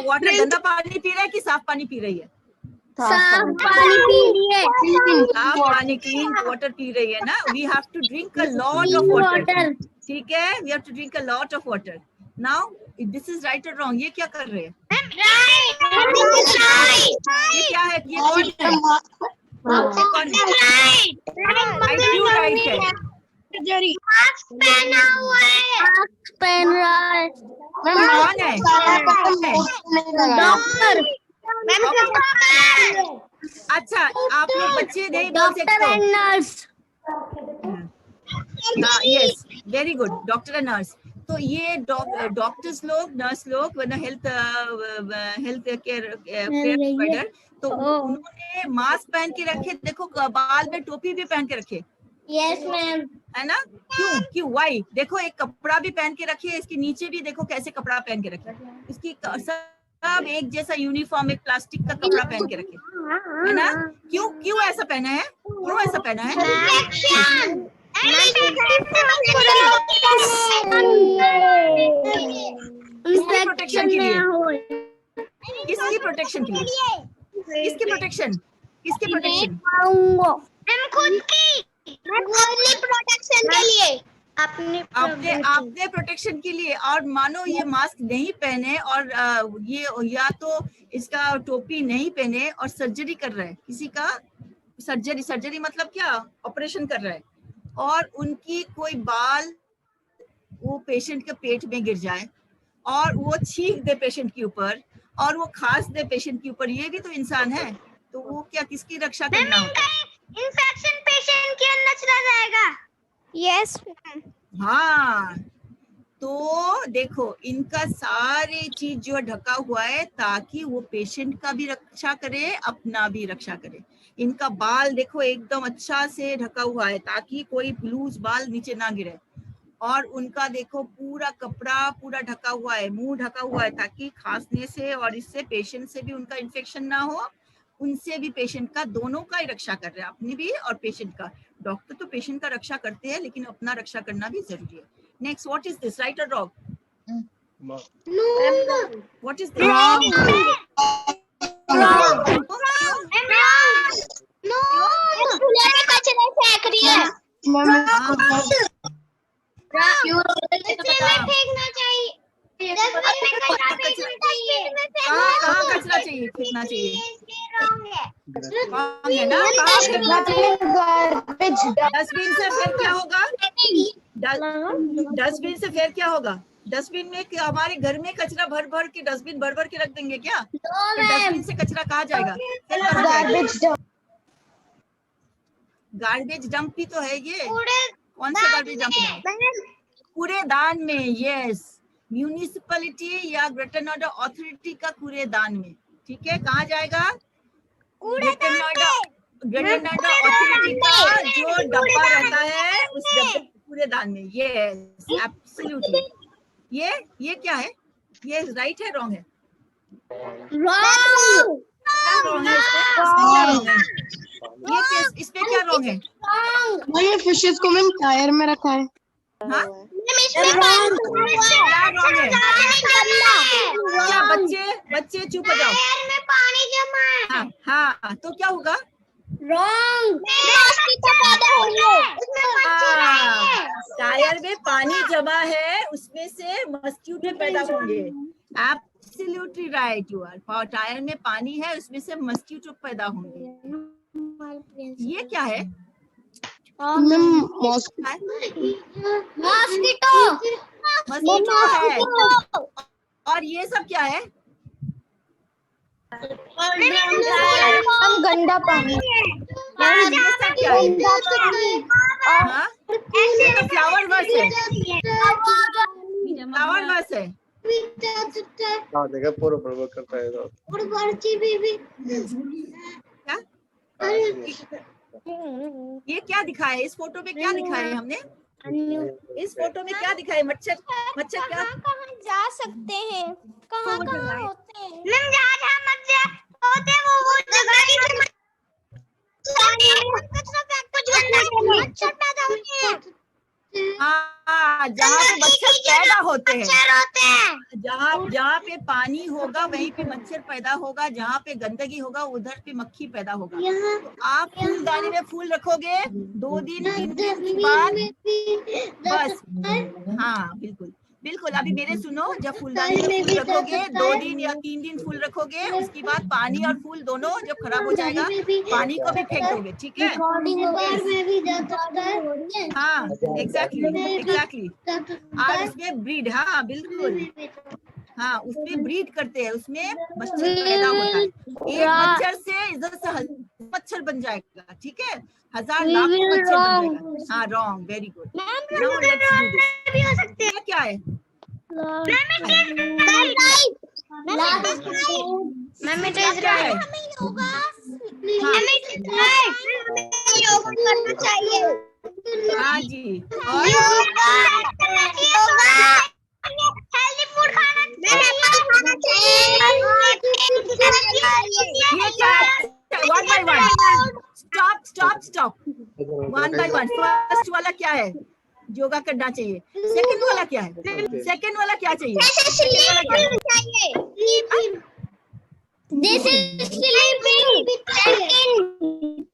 Speaker 2: Water गंदा पानी पी रहा है कि साफ पानी पी रही है?
Speaker 5: साफ पानी पी रही है।
Speaker 2: साफ पानी, क्लीन वाटर पी रही है ना। We have to drink a lot of water, ठीक है? We have to drink a lot of water. Now this is right और रॉन्ग, ये क्या कर रहे हैं? ये क्या है? ये कौन है? कौन है? राइट, क्यों राइट है?
Speaker 5: पहना हुआ है। पहन रहा है।
Speaker 2: कौन है? कौन है?
Speaker 5: डॉक्टर।
Speaker 2: अच्छा, आप लोग बच्चे नहीं बोल
Speaker 5: डॉक्टर एंड
Speaker 2: सकते।
Speaker 5: नर्स।
Speaker 2: हाँ, yes, very good, doctor and nurse. तो ये डॉक्टर्स लोग, नर्स लोग, वरना हेल्थ केयर प्रोवाइडर, तो उन्होंने मास्क पहन के रखे, देखो बाल में टोपी भी पहन के रखे,
Speaker 5: यस मैम।
Speaker 2: है ना? क्यों क्यों वाई? देखो एक कपड़ा भी पहन के रखे, इसके नीचे भी देखो कैसे कपड़ा पहन के रखे, इसकी सब एक जैसा यूनिफॉर्म, एक प्लास्टिक का कपड़ा पहन के रखे, है ना? क्यों क्यों ऐसा पहना है? क्यों ऐसा पहना है? किसकी प्रोटेक्शन के लिए? किसकी प्रोटेक्शन के लिए? किसकी प्रोटेक्शन? किसकी प्रोटेक्शन?
Speaker 5: खुद की प्रोटेक्शन के लिए।
Speaker 2: अपने प्रोटेक्शन के लिए। और मानो ये मास्क नहीं पहने और ये या तो इसका टोपी नहीं पहने और सर्जरी कर रहा है, किसी का सर्जरी मतलब क्या? ऑपरेशन कर रहा है, और उनकी कोई बाल वो पेशेंट के पेट में गिर जाए और वो छींक दे पेशेंट के ऊपर और वो खांस दे पेशेंट के ऊपर, ये भी तो इंसान है। तो वो क्या, किसकी रक्षा करना होता है?
Speaker 5: इंफेक्शन पेशेंट के अंदर चला जाएगा। यस।
Speaker 2: हाँ, तो देखो इनका सारे चीज जो ढका हुआ है ताकि वो पेशेंट का भी रक्षा करे, अपना भी रक्षा करे। इनका बाल देखो एकदम अच्छा से ढका हुआ है ताकि कोई लूज बाल नीचे ना गिरे, और उनका देखो पूरा कपड़ा पूरा ढका हुआ है, मुंह ढका हुआ है ताकि खांसने से और इससे पेशेंट से भी उनका इन्फेक्शन ना हो, उनसे भी पेशेंट का, दोनों का ही रक्षा कर रहे हैं, अपनी भी और पेशेंट का। डॉक्टर तो पेशेंट का रक्षा करते हैं, लेकिन अपना रक्षा करना भी जरूरी है। Next, what is this? Right और रॉन्ग? What is this?
Speaker 5: कचरा फेंक रही है। फेंकना चाहिए।
Speaker 2: कहाँ कचरा चाहिए फेंकना चाहिए? है ना? डस्टबिन से फिर क्या होगा? डस्टबिन से फिर क्या होगा? डस्टबिन में हमारे घर में कचरा भर भर के डस्टबिन भर भर के रख देंगे क्या? तो डस्टबिन से कचरा कहाँ जाएगा? गार्बेज डंप भी तो है ये। कौन सा गार्बेज डंप है? कूड़ेदान में। यस, म्यूनिसिपैलिटी या ग्रेटर नोएडा अथॉरिटी का कूड़ेदान में, ठीक है, कहाँ जाएगा? ग्रेटर नोएडा अथॉरिटी का जो डब्बा रहता है उस डब्बे कूड़ेदान में। Yes, absolutely. ये क्या है? ये राइट है, रॉन्ग है?
Speaker 5: Wrong.
Speaker 2: रॉन्ग है इसमें क्या रॉन्ग है? ये किस इसमें क्या रॉन्ग है?
Speaker 7: ये फिशेस को मैम टायर में रखा है।
Speaker 2: हाँ,
Speaker 5: Wrong.
Speaker 2: क्या रॉन्ग है? क्या बच्चे चुप हो जाओ।
Speaker 5: टायर में पानी जमा है।
Speaker 2: हाँ हाँ, तो क्या होगा?
Speaker 5: Wrong. मस्कीटो पैदा होंगे। उसमें मच्छर आएंगे।
Speaker 2: टायर में पानी जमा है, उसमें से मस्क्यूटो पैदा होंगे। Absolutely right you are. Tyre में पानी है, उसमें से मस्क्यूटो पैदा होंगे। ये क्या है?
Speaker 7: मैम
Speaker 2: मस्कीटो है। और ये सब क्या है?
Speaker 5: हम गंदा पानी।
Speaker 2: ये सब क्या है? हाँ, ये तो फ्लावर वर्स है। फ्लावर वर्स है।
Speaker 6: हाँ देखा पूरा बराबर करता है तो
Speaker 2: क्या? ये क्या दिखाया है? इस फोटो में क्या दिखाया है हमने? इस फोटो में क्या दिखाया है? मच्छर क्या?
Speaker 5: कहाँ जा सकते हैं? कहाँ होते हैं? मैम जहाँ मच्छर होते हैं वो जगह मच्छर पैदा होते हैं।
Speaker 2: हाँ, जहाँ पे मच्छर पैदा होते हैं,
Speaker 5: मच्छर होते हैं।
Speaker 2: जहाँ पे पानी होगा वहीं पे मच्छर पैदा होगा, जहाँ पे गंदगी होगा उधर पे मक्खी पैदा होगा। तो आप फूलदानी में फूल रखोगे 2 दिन 3 दिन के बाद बस। हाँ बिल्कुल बिल्कुल। अभी मेरे सुनो, जब फूलदानी में फूल रखोगे 2 दिन या 3 दिन फूल रखोगे, उसके बाद पानी और फूल दोनों जब खराब हो जाएगा पानी को भी फेंक दोगे, ठीक है? हाँ एग्जैक्टली। और उसमें ब्रीड, हाँ बिल्कुल, हाँ उसमें ब्रीड करते हैं, उसमें मच्छर पैदा होता है। एक मच्छर से इधर से मच्छर बन जाएगा, ठीक है? 1000 लाखों मच्छर बन जाएगा। हाँ wrong, very good. Now let's do this. ये क्या है? हाँ जी, और
Speaker 5: हेल्दी फूड खाना चाहिए।
Speaker 2: ये क्या है? One by one, stop, one by one. First वाला क्या है? योगा करना चाहिए। सेकंड वाला क्या है? सेकंड वाला क्या चाहिए?
Speaker 5: This is sleeping.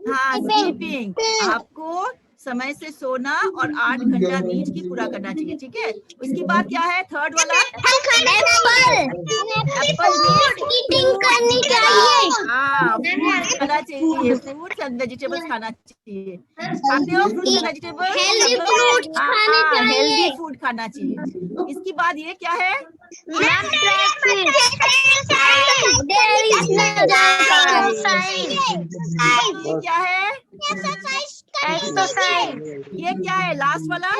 Speaker 2: हाँ स्लीपिंग। आपको समय से सोना और 8 घंटा नींद की पूरा करना चाहिए, ठीक है? उसके बाद क्या है? थर्ड वाला एप्पल
Speaker 5: ईटिंग करनी चाहिए।
Speaker 2: हाँ फ्रूट्स खाना चाहिए, फ्रूट्स एंड वेजिटेबल्स खाना चाहिए। खाते हो fruits and vegetables?
Speaker 5: Healthy fruits खाने चाहिए।
Speaker 2: हेल्दी फूड खाना चाहिए। इसके बाद ये क्या है? ये क्या है? ये क्या है? लास्ट वाला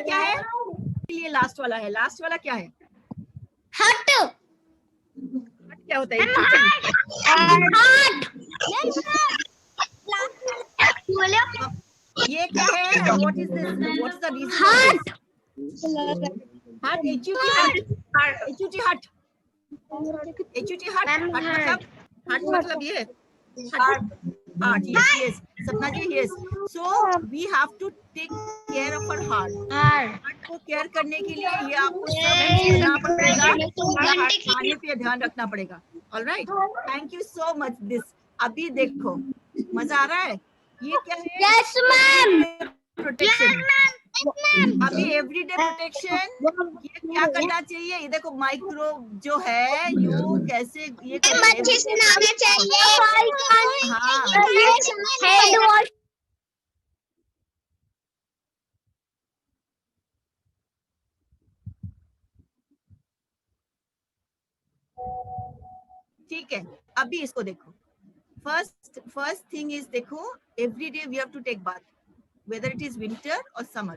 Speaker 2: क्या है? ये लास्ट वाला है। लास्ट वाला क्या है?
Speaker 5: हट
Speaker 2: क्या होता है? ये क्या है? What is this? What is the reason? Heart. Heart मतलब ये heart. Yes. सपना जी, yes. So we have to take care of our heart. Heart को केयर करने के लिए ये आपको सब करना पड़ेगा, खाने पे ध्यान रखना पड़ेगा। All right. Thank you so much. This अभी देखो मजा आ रहा है। ये क्या है?
Speaker 5: Yes, ma'am.
Speaker 2: प्रोटेक्शन। अभी एवरीडे प्रोटेक्शन ये क्या करना चाहिए? ये देखो माइक्रोब जो है यू कैसे ये
Speaker 5: अच्छे से नहाना चाहिए।
Speaker 2: हाँ
Speaker 5: हेड वॉश
Speaker 2: ठीक है। अभी इसको देखो, फर्स्ट थिंग इज देखो, every day we have to take bath, whether it is winter और समर।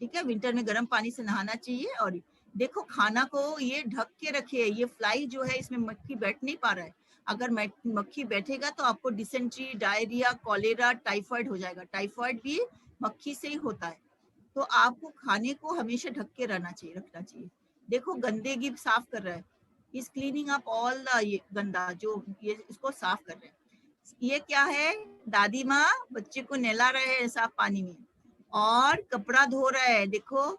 Speaker 2: ठीक है, विंटर में गर्म पानी से नहाना चाहिए। और देखो खाना को ये ढक के रखे, ये फ्लाई जो है इसमें मक्खी बैठ नहीं पा रहा है। अगर मक्खी बैठेगा तो आपको डिसेंट्री, डायरिया, कॉलेरा, टाइफाइड हो जाएगा। टाइफाइड भी मक्खी से ही होता है। तो आपको खाने को हमेशा ढक के रखना चाहिए। देखो गंदगी साफ कर रहा है, is cleaning up all the ये गंदा जो ये इसको साफ कर रहे हैं। ये क्या है, दादी माँ बच्चे को नहला रहे हैं साफ पानी में और कपड़ा धो रहा है। देखो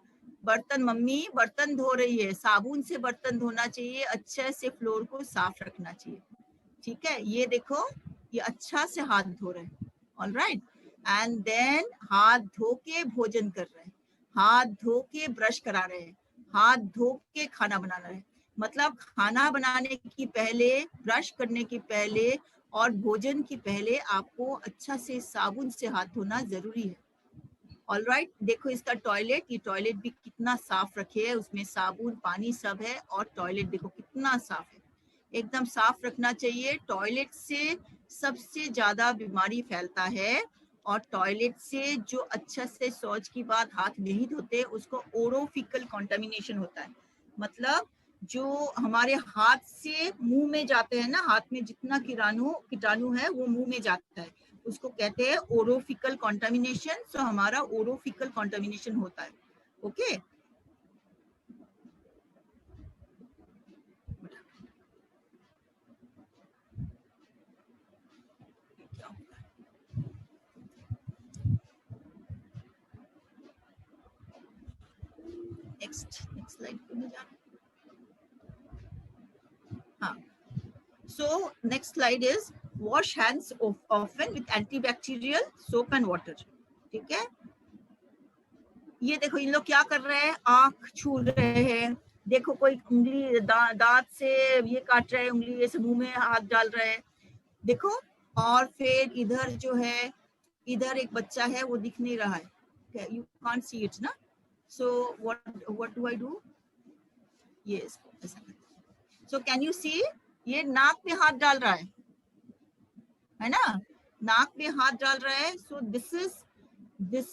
Speaker 2: बर्तन, मम्मी बर्तन धो रही है, साबुन से बर्तन धोना चाहिए, अच्छे से फ्लोर को साफ रखना चाहिए। ठीक है, ये देखो ये अच्छा से हाथ धो रहे हैं। ऑलराइट, एंड देन हाथ धो के भोजन कर रहे हैं, हाथ धो के ब्रश करा रहे हैं, हाथ धो के खाना बना रहे हैं। मतलब खाना बनाने की पहले, ब्रश करने की पहले और भोजन की पहले आपको अच्छा से साबुन से हाथ धोना जरूरी है। ऑलराइट, देखो इसका टॉयलेट, ये टॉयलेट भी कितना साफ रखे है, उसमें साबुन पानी सब है और टॉयलेट देखो कितना साफ है, एकदम साफ रखना चाहिए। टॉयलेट से सबसे ज्यादा बीमारी फैलता है और टॉयलेट से जो अच्छा से शौच की बात हाथ नहीं धोते उसको ओरोफिकल कॉन्टामिनेशन होता है। मतलब जो हमारे हाथ से मुंह में जाते हैं ना, हाथ में जितना कीटाणु है वो मुंह में जाता है, उसको कहते हैं ओरोफिकल कॉन्टामिनेशन। सो हमारा ओरोफिकल कॉन्टामिनेशन होता है। ओके, नेक्स्ट स्लाइड पे हो जाना। हाँ, so next slide is wash hands often with antibacterial soap and water। ठीक है, ये देखो इन लोग क्या कर रहे हैं, आंख छू रहे हैं। देखो कोई उंगली दांत से ये काट रहे हैं, उंगली ऐसे मुंह में हाथ डाल रहे हैं। देखो, और फिर इधर जो है, इधर एक बच्चा है वो दिख नहीं रहा है, यू कांट सी इट ना। So what do I do, ये इसको ऐसा करते। सो कैन यू सी, ये नाक पे हाथ डाल रहा है ना, नाक पे हाथ डाल रहा है। So this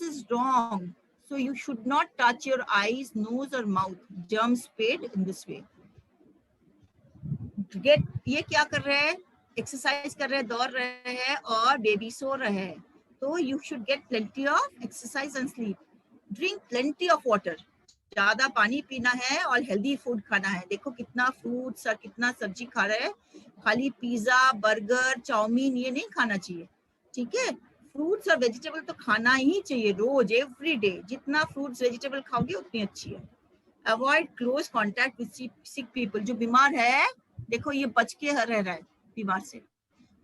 Speaker 2: is wrong. So you should not touch your eyes, nose or mouth. Germs spread in this way. ये क्या कर रहे हैं, एक्सरसाइज कर रहे हैं, दौड़ रहे हैं और बेबी सो रहे हैं। तो you should get plenty of exercise and sleep. Drink plenty of water. ज्यादा पानी पीना है और हेल्दी फूड खाना है। देखो कितना फ्रूट्स और कितना सब्जी खा रहे हैं। खाली पिज्जा, बर्गर, चाउमीन ये नहीं खाना चाहिए। ठीक है, फ्रूट्स और वेजिटेबल तो खाना ही चाहिए रोज, एवरी डे। जितना फ्रूट्स वेजिटेबल खाओगे उतनी अच्छी है। Avoid close contact with sick people. जो बीमार है देखो ये बच के रह रहा है बीमार से।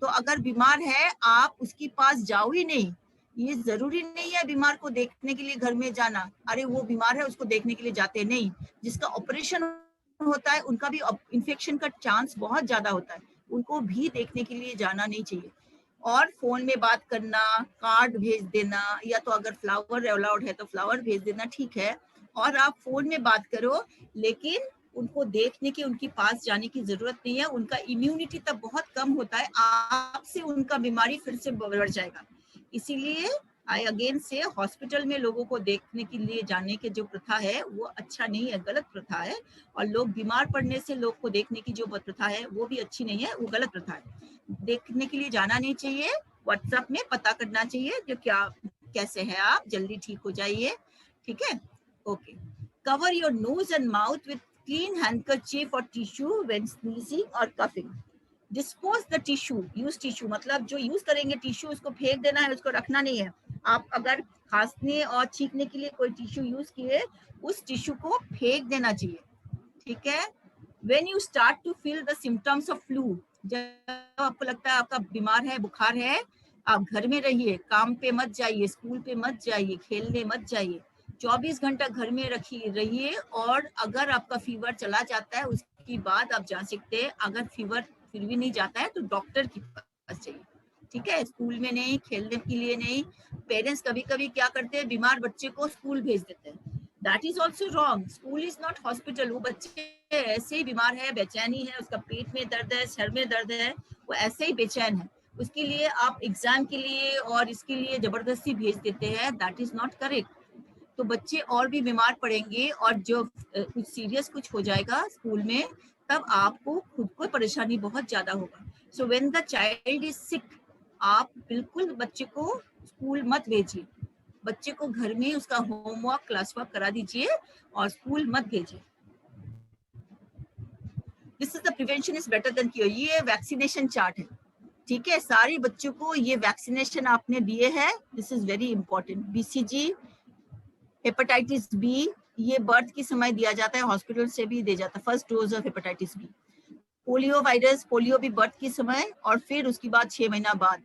Speaker 2: तो अगर बीमार है आप उसके पास जाओ ही नहीं। ये जरूरी नहीं है बीमार को देखने के लिए घर में जाना, अरे वो बीमार है उसको देखने के लिए जाते नहीं। जिसका ऑपरेशन होता है उनका भी इन्फेक्शन का चांस बहुत ज्यादा होता है, उनको भी देखने के लिए जाना नहीं चाहिए। और फोन में बात करना, कार्ड भेज देना, या तो अगर फ्लावर अलाउड है तो फ्लावर भेज देना, ठीक है। और आप फोन में बात करो, लेकिन उनको देखने की, उनके पास जाने की जरूरत नहीं है। उनका इम्यूनिटी तब बहुत कम होता है, आपसे उनका बीमारी फिर से बढ़ जाएगा। इसीलिए आई अगेन से हॉस्पिटल में लोगों को देखने के लिए जाने की जो प्रथा है वो अच्छा नहीं है, गलत प्रथा है। और लोग बीमार पड़ने से लोग को देखने की जो प्रथा है वो भी अच्छी नहीं है, वो गलत प्रथा है। देखने के लिए जाना नहीं चाहिए, व्हाट्सएप में पता करना चाहिए जो क्या कैसे है, आप जल्दी ठीक हो जाइए। ठीक है, okay. Cover your nose and mouth with clean handkerchief और टिश्यू व्हेन स्नीजिंग और coughing. Dispose the tissue, use tissue, मतलब जो यूज करेंगे टिश्यू उसको फेंक देना है, उसको रखना नहीं है। आप अगर खांसने और छींकने के लिए कोई टिश्यू यूज किए, उस टिश्यू को फेंक देना चाहिए। ठीक है। When you start to feel the symptoms of flu, जब आपको लगता है आपका बीमार है, बुखार है, आप घर में रहिए, काम पे मत जाइए, स्कूल पे मत जाइए, खेलने मत जाइए, 24 घंटा घर में रहिए। और अगर आपका फीवर चला जाता है उसके बाद आप जा सकते हैं। अगर फीवर फिर भी नहीं जाता है तो डॉक्टर के पास जाइए। ठीक है, स्कूल में नहीं, खेलने के लिए नहीं। पेरेंट्स कभी कभी क्या करते हैं, बीमार बच्चे को स्कूल भेज देते हैं। That is also wrong. School is not hospital. वो बच्चे ऐसे ही बीमार है, बेचैनी है, उसका पेट में दर्द है, सर में दर्द है, वो ऐसे ही बेचैन है, उसके लिए आप एग्जाम के लिए और इसके लिए जबरदस्ती भेज देते हैं, दैट इज नॉट करेक्ट। तो बच्चे और भी बीमार पड़ेंगे और जो कुछ सीरियस कुछ हो जाएगा स्कूल में, तब आपको खुद को परेशानी बहुत ज्यादा होगा। So when the child is sick, आप बिल्कुल बच्चे को स्कूल मत भेजिए, बच्चे को घर में उसका होमवर्क क्लास वर्क करा दीजिए और स्कूल मत भेजिए। This is the prevention is better than cure. ये वैक्सीनेशन चार्ट है, ठीक है, सारे बच्चों को ये वैक्सीनेशन आपने दिए हैं, this is very important. BCG, hepatitis B, ये बर्थ के समय दिया जाता है, हॉस्पिटल से भी दिया जाता है, first dose of hepatitis B. Polio virus, polio भी बर्थ के समय और फिर उसके बाद 6 महीना बाद।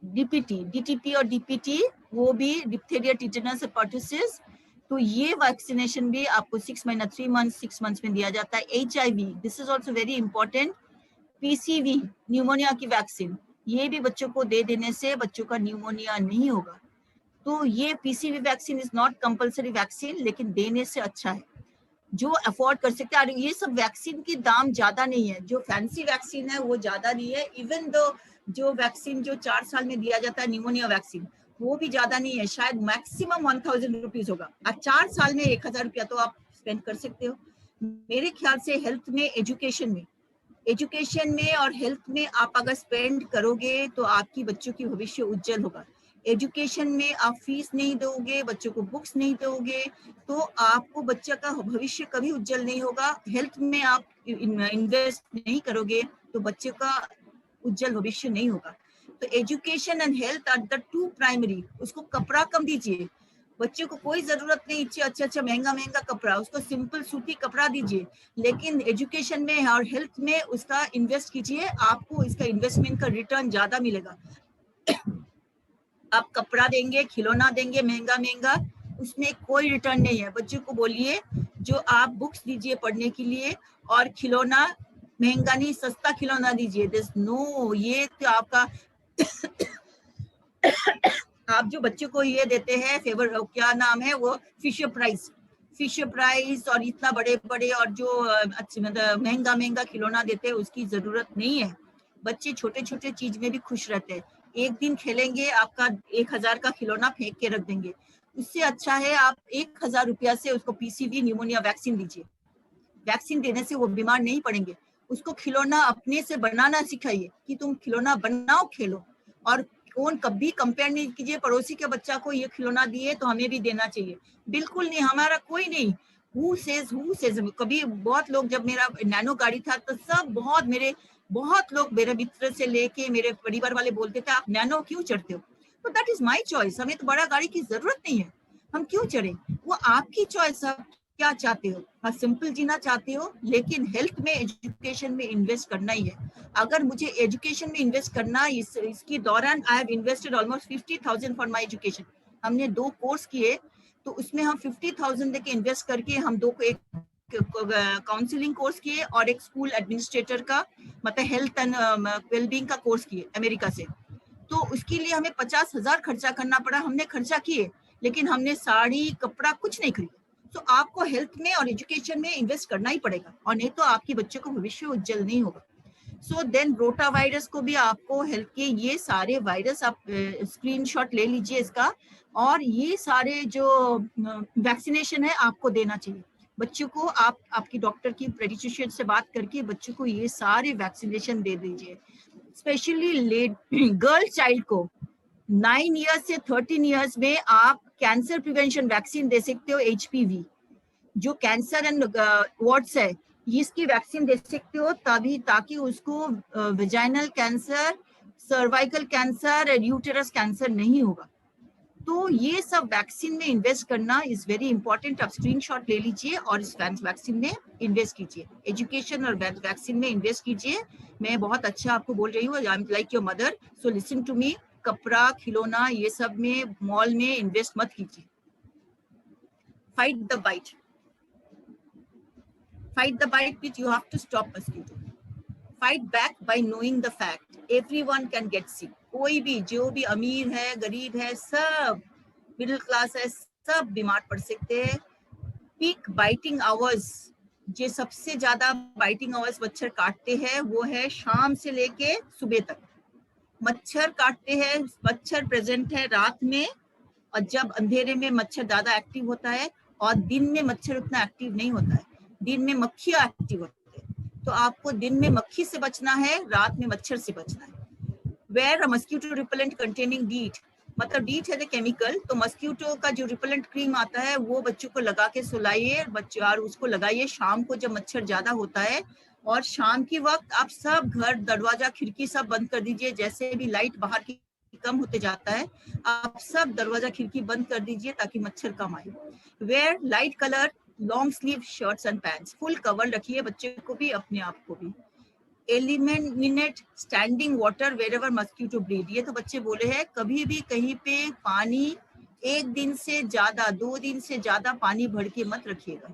Speaker 2: डीपीटी, डीटीपी और डीपीटी, वो भी डिप्थेरिया, टिटेनस और पर्टुसिस, तो ये वैक्सीनेशन भी आपको 6 महीना 3 मंथ्स 6 मंथ्स में दिया जाता है। HIV, this is also very important. PCV, pneumonia की वैक्सीन, ये भी बच्चों को दे देने से बच्चों का न्यूमोनिया नहीं होगा। तो ये PCV vaccine is not compulsory vaccine, लेकिन देने से अच्छा है जो अफोर्ड कर सकते हैं। ये सब वैक्सीन की दाम ज्यादा नहीं है, जो फैंसी वैक्सीन है वो ज्यादा नहीं है। इवन दो जो वैक्सीन जो 4 साल में दिया जाता है न्यूमोनिया वैक्सीन, वो भी ज्यादा नहीं है, शायद मैक्सिमम 1000 रुपीज होगा। 4 साल में 1000 रुपया तो आप स्पेंड कर सकते हो। मेरे ख्याल से हेल्थ में, एजुकेशन में और हेल्थ में आप अगर स्पेंड करोगे तो आपकी बच्चों की भविष्य उज्जवल होगा। एजुकेशन में आप फीस नहीं दोगे, बच्चों को बुक्स नहीं दोगे, तो आपको बच्चा का भविष्य कभी उज्जवल नहीं होगा। हेल्थ में आप इन्वेस्ट नहीं करोगे तो बच्चे का उज्जवल भविष्य नहीं होगा। तो education and health are the 2 primary. उसको कपड़ा कम दीजिए, बच्चे को कोई जरूरत नहीं अच्छा महंगा कपड़ा, उसको सिंपल सूती कपड़ा दीजिए, लेकिन एजुकेशन में और हेल्थ में उसका इन्वेस्ट कीजिए, आपको इसका इन्वेस्टमेंट का रिटर्न ज्यादा मिलेगा। आप कपड़ा देंगे, खिलौना देंगे महंगा, उसमें कोई रिटर्न नहीं है। बच्चे को बोलिए जो आप बुक्स दीजिए पढ़ने के लिए, और खिलौना महंगा नहीं, सस्ता खिलौना दीजिए। दिस नो, ये तो आपका आप जो बच्चों को ये देते हैं फेवर, क्या नाम है वो, फिशर प्राइस और इतना बड़े और जो अच्छे मतलब महंगा खिलौना देते हैं, उसकी जरूरत नहीं है। बच्चे छोटे चीज में भी खुश रहते हैं। एक दिन खेलेंगे, आपका 1000 का खिलौना फेंक के रख देंगे। उससे अच्छा है आप 1000 रुपया से उसको पीसीवी न्यूमोनिया वैक्सीन दीजिए। वैक्सीन देने से वो बीमार नहीं पड़ेंगे। उसको खिलौना अपने से बनाना सिखाइए कि तुम खिलौना बनाओ, खेलो, और कभी कंपेयर नहीं कीजिए पड़ोसी के बच्चा को ये खिलौना दिए तो हमें भी देना चाहिए, बिल्कुल नहीं, हमारा कोई नहीं। हु सेज कभी बहुत लोग, जब मेरा नैनो गाड़ी था तो सब बहुत लोग मेरे मित्र से लेके मेरे परिवार वाले बोलते थे आप नैनो क्यों चढ़ते हो, तो दैट इज माय चॉइस, हमें तो बड़ा गाड़ी की जरूरत नहीं है, हम क्यों चढ़े, वो आपकी चॉइस। आप क्या चाहते हो, आप सिंपल जीना चाहते हो, लेकिन हेल्थ में एजुकेशन में इन्वेस्ट करना ही है। अगर मुझे एजुकेशन में इन्वेस्ट करना, इसकी दौरान I have invested almost 50,000 for my education. हमने 2 कोर्स किए, तो उसमें हम 50,000 देके इन्वेस्ट करके हम 2 को, एक काउंसलिंग कोर्स किए और एक स्कूल एडमिनिस्ट्रेटर का मतलब हेल्थ एंड वेलबींग का कोर्स किए अमेरिका से। तो उसके लिए हमें 50,000 खर्चा करना पड़ा, हमने खर्चा किए, लेकिन हमने साड़ी कपड़ा कुछ नहीं खरीदा। तो आपको हेल्थ में और एजुकेशन में इन्वेस्ट करना ही पड़ेगा, और नहीं तो आपके बच्चों को भविष्य उज्जवल नहीं होगा। सो देन रोटा वायरस को भी आपको हेल्थ के, ये सारे वायरस आप स्क्रीनशॉट ले लीजिए इसका, और ये सारे जो वैक्सीनेशन है आपको देना चाहिए बच्चों को। आप आपकी डॉक्टर की पेडियाट्रिशियन से बात करके बच्चों को ये सारे वैक्सीनेशन दे दीजिए। स्पेशली गर्ल चाइल्ड को 9 ईयर्स से 13 ईयर्स में आप कैंसर प्रिवेंशन वैक्सीन दे सकते हो, HPV जो कैंसर एंड वार्ड्स है, इसकी वैक्सीन दे सकते हो, तभी ताकि उसको वेजाइनल कैंसर, सर्वाइकल कैंसर और यूटेरस कैंसर नहीं होगा। तो ये सब वैक्सीन में इन्वेस्ट करना इज वेरी इंपॉर्टेंट। आप स्क्रीनशॉट ले लीजिए और इस वैक्सीन में इन्वेस्ट कीजिए, एजुकेशन और वैक्सीन में इन्वेस्ट कीजिए। मैं बहुत अच्छा आपको बोल रही हूँ, I am like your mother, so listen to me. कपड़ा, खिलौना, ये सब में, मॉल में इन्वेस्ट मत कीजिए। Fight the bite, which you have to stop mosquito. Fight back by knowing the fact everyone can get sick. कोई भी, जो भी अमीर है, गरीब है, सब मिडिल क्लास है, सब बीमार पड़ सकते हैं। पीक बाइटिंग आवर्स, जो सबसे ज्यादा बाइटिंग आवर्स मच्छर काटते हैं वो है शाम से लेके सुबह तक। मच्छर काटते हैं, मच्छर प्रेजेंट है रात में, और जब अंधेरे में मच्छर ज्यादा एक्टिव होता है, और दिन में मच्छर उतना एक्टिव नहीं होता है। दिन में मक्खियां एक्टिव होती है, तो आपको दिन में मक्खी से बचना है, रात में मच्छर से बचना है। Wear a mosquito repellent containing DEET, मतलब डीट है द केमिकल, तो मस्क्यूटो का जो रिपेलेंट क्रीम आता है वो बच्चों को लगा के सुलाइए, बच्चे और उसको लगाइए शाम को जब मच्छर ज्यादा होता है। और शाम की वक्त आप सब घर दरवाजा खिड़की सब बंद कर दीजिए, जैसे भी लाइट बाहर की कम होते जाता है आप सब दरवाजा खिड़की बंद कर दीजिए ताकि मच्छर कम आए। Wear light colour long sleeve shirts and pants, full cover रखिए बच्चे को भी अपने आप को भी। Eliminate standing water wherever mosquito breed, ये तो बच्चे बोले हैं, कभी भी कहीं पे पानी एक दिन से ज्यादा 2 दिन से ज्यादा पानी भर के मत रखिएगा।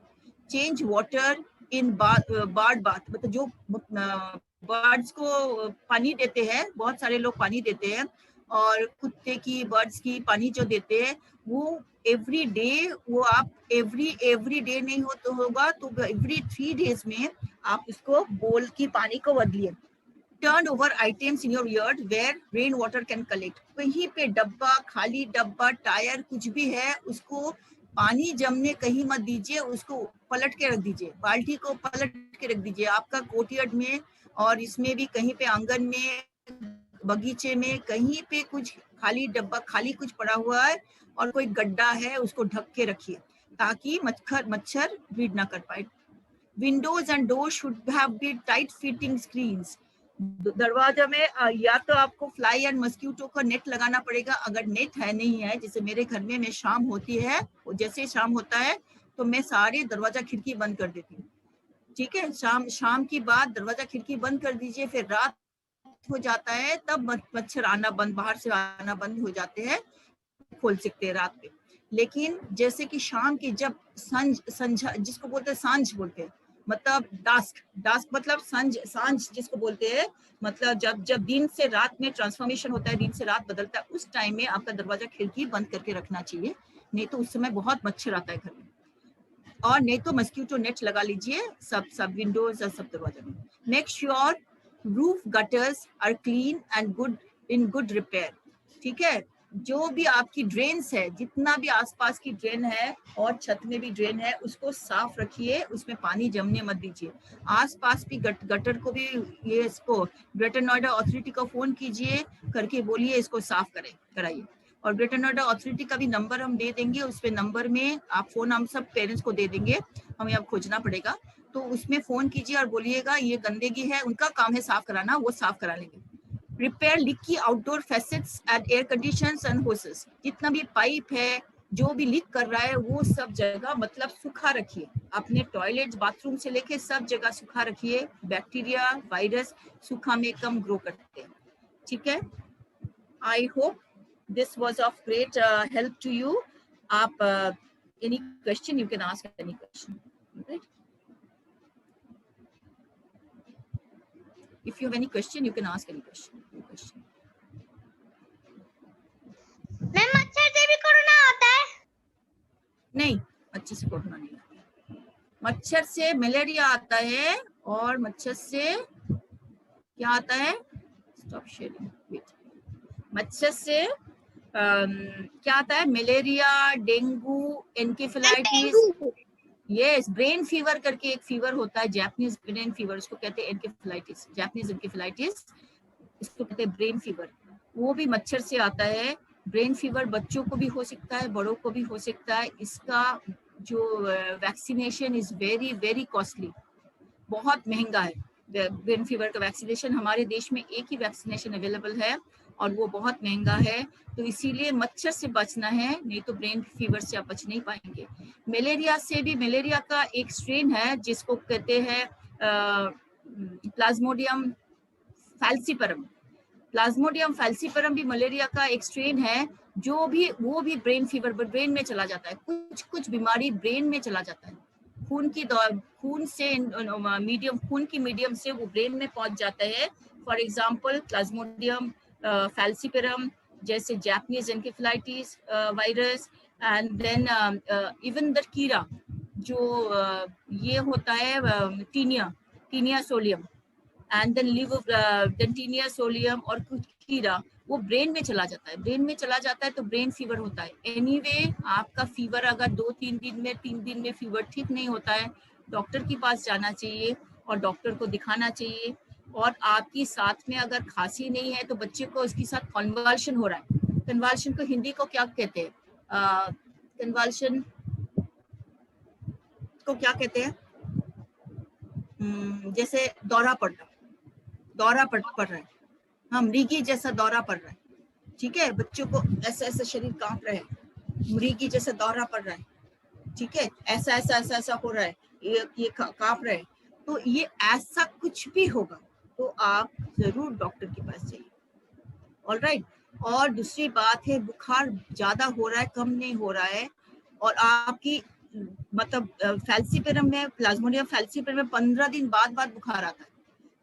Speaker 2: Change water in bird bath, मतलब जो बर्ड्स को पानी देते हैं, बहुत सारे लोग पानी देते हैं, और कुत्ते की बर्ड्स की पानी जो देते हैं वो एवरी डे, वो आप एवरी डे नहीं हो तो होगा तो एवरी 3 डेज में आप इसको बोल की पानी को बदलिए। Turn over items in your yard where rain water can collect, कहीं पे डब्बा, खाली डब्बा, टायर कुछ भी है उसको पानी जमने कहीं मत दीजिए, उसको पलट के रख दीजिए, बाल्टी को पलट के रख दीजिए। आपका कोर्टयार्ड में और इसमें भी कहीं पे आंगन में, बगीचे में, कहीं पे कुछ खाली डब्बा, खाली कुछ पड़ा हुआ है और कोई गड्ढा है, उसको ढक के रखिए ताकि मच्छर ब्रीड ना कर पाए। Windows and door should have be tight fitting screens, दरवाजा में या तो आपको फ्लाई एंड मस्क्यूटो का नेट लगाना पड़ेगा, अगर नेट है नहीं है, जैसे मेरे घर में मैं शाम होती है, जैसे शाम होता है तो मैं सारे दरवाजा खिड़की बंद कर देती हूँ, ठीक है। शाम की बाद दरवाजा खिड़की बंद कर दीजिए, फिर रात हो जाता है तब मच्छर आना बंद, बाहर से आना बंद हो जाते हैं, खोल सकते हैं रात में। लेकिन जैसे कि शाम की जब संझा जिसको बोलते हैं, सांझ बोलते हैं, मतलब डास्क मतलब सांझ जिसको बोलते हैं, मतलब जब दिन से रात में ट्रांसफॉर्मेशन होता है, दिन से रात बदलता है, उस टाइम में आपका दरवाजा खिड़की बंद करके रखना चाहिए, नहीं तो उस समय बहुत मच्छर आता है घर में। और नहीं तो मस्क्यूटो नेट लगा लीजिए सब विंडोज और सब दरवाजा में। Make sure roof gutters are clean and good repair, ठीक है। जो भी आपकी ड्रेन्स है, जितना भी आसपास की ड्रेन है और छत में भी ड्रेन है, उसको साफ रखिए, उसमें पानी जमने मत दीजिए। आसपास भी गटर को भी ये इसको ग्रेटर नोएडा अथॉरिटी को फोन कीजिए, करके बोलिए इसको साफ कराइए। और ग्रेटर नोएडा अथॉरिटी का भी नंबर हम दे देंगे, उस पे नंबर में आप फोन, हम सब पेरेंट्स को दे देंगे, हमें अब खोजना पड़ेगा, तो उसमें फोन कीजिए और बोलिएगा ये गंदगी है, उनका काम है साफ कराना, वो साफ करा लेंगे। Repair leaky outdoor facets and air conditions and hoses, जितना भी पाइप है जो भी लीक कर रहा है वो सब जगह मतलब सूखा रखिए, अपने टॉयलेट बाथरूम से लेके सब जगह सूखा रखिए, बैक्टीरिया वायरस सूखा में कम ग्रो करते हैं, ठीक है। I hope this was of great help to you. Any question you can ask any question, right? If you have any question you can ask any question.
Speaker 5: Ma'am मच्छर से भी corona होता है?
Speaker 2: नहीं, मच्छर से कोरोना नहीं आता है, मच्छर से मलेरिया आता है, और मच्छर से क्या आता है, स्टॉप शेयरिंग, वेट, मच्छर से क्या आता है, malaria, dengue, encephalitis, yes, brain fever करके एक फीवर होता है, जापानीज ब्रेन फीवर, उसको कहते हैं एनकेफेलाइटिस, जापानीज एनकेफेलाइटिस, इसको कहते हैं ब्रेन फीवर, वो भी मच्छर से आता है। ब्रेन फीवर बच्चों को भी हो सकता है, बड़ों को भी हो सकता है। इसका जो vaccination is very very costly, बहुत महंगा है। ब्रेन फीवर का वैक्सीनेशन हमारे देश में एक ही वैक्सीनेशन अवेलेबल है और वो बहुत महंगा है, तो इसीलिए मच्छर से बचना है, नहीं तो ब्रेन फीवर से आप बच नहीं पाएंगे। मलेरिया से भी, मलेरिया का एक स्ट्रेन है जिसको कहते हैं प्लाज्मोडियम फैल्सीपरम, प्लाज्मोडियम फैल्सीपरम भी मलेरिया का एक स्ट्रेन है, जो भी वो भी ब्रेन फीवर, ब्रेन में चला जाता है, कुछ बीमारी ब्रेन में चला जाता है, खून की मीडियम से वो ब्रेन में पहुंच जाता है। फॉर एग्जांपल प्लाज्मोडियम फैल्सीपरम, जैसे Japanese encephalitis virus, and then even the कीड़ा जो ये होता है taenia solium, and then taenia solium, और कुछ कीड़ा वो ब्रेन में चला जाता है, ब्रेन में चला जाता है तो ब्रेन फीवर होता है। एनीवे आपका फीवर अगर 2-3 दिन में 3 दिन में फीवर ठीक नहीं होता है, डॉक्टर के पास जाना चाहिए और डॉक्टर को दिखाना चाहिए। और आपकी साथ में अगर खांसी नहीं है तो बच्चे को इसके साथ कन्वल्शन हो रहा है। कन्वल्शन को हिंदी को क्या कहते हैं? कन्वल्शन को क्या कहते हैं? जैसे दौरा पड़ रहा है, हाँ, मृगी जैसा दौरा पड़ रहा है, ठीक है। बच्चों को ऐसा ऐसा शरीर कांप रहा है, मृगी जैसा दौरा पड़ रहा है, ठीक है, ऐसा ऐसा ऐसा ऐसा हो रहा है, ये कांप रहा है, तो ये ऐसा कुछ भी होगा तो आप जरूर डॉक्टर के पास जाइए। ऑलराइट। और दूसरी बात है, बुखार ज्यादा हो रहा है, कम नहीं हो रहा है, और आपकी मतलब फैल्सीपेरम में, प्लाज्मोडियम फैल्सीपेरम में 15 दिन बाद बुखार आता है।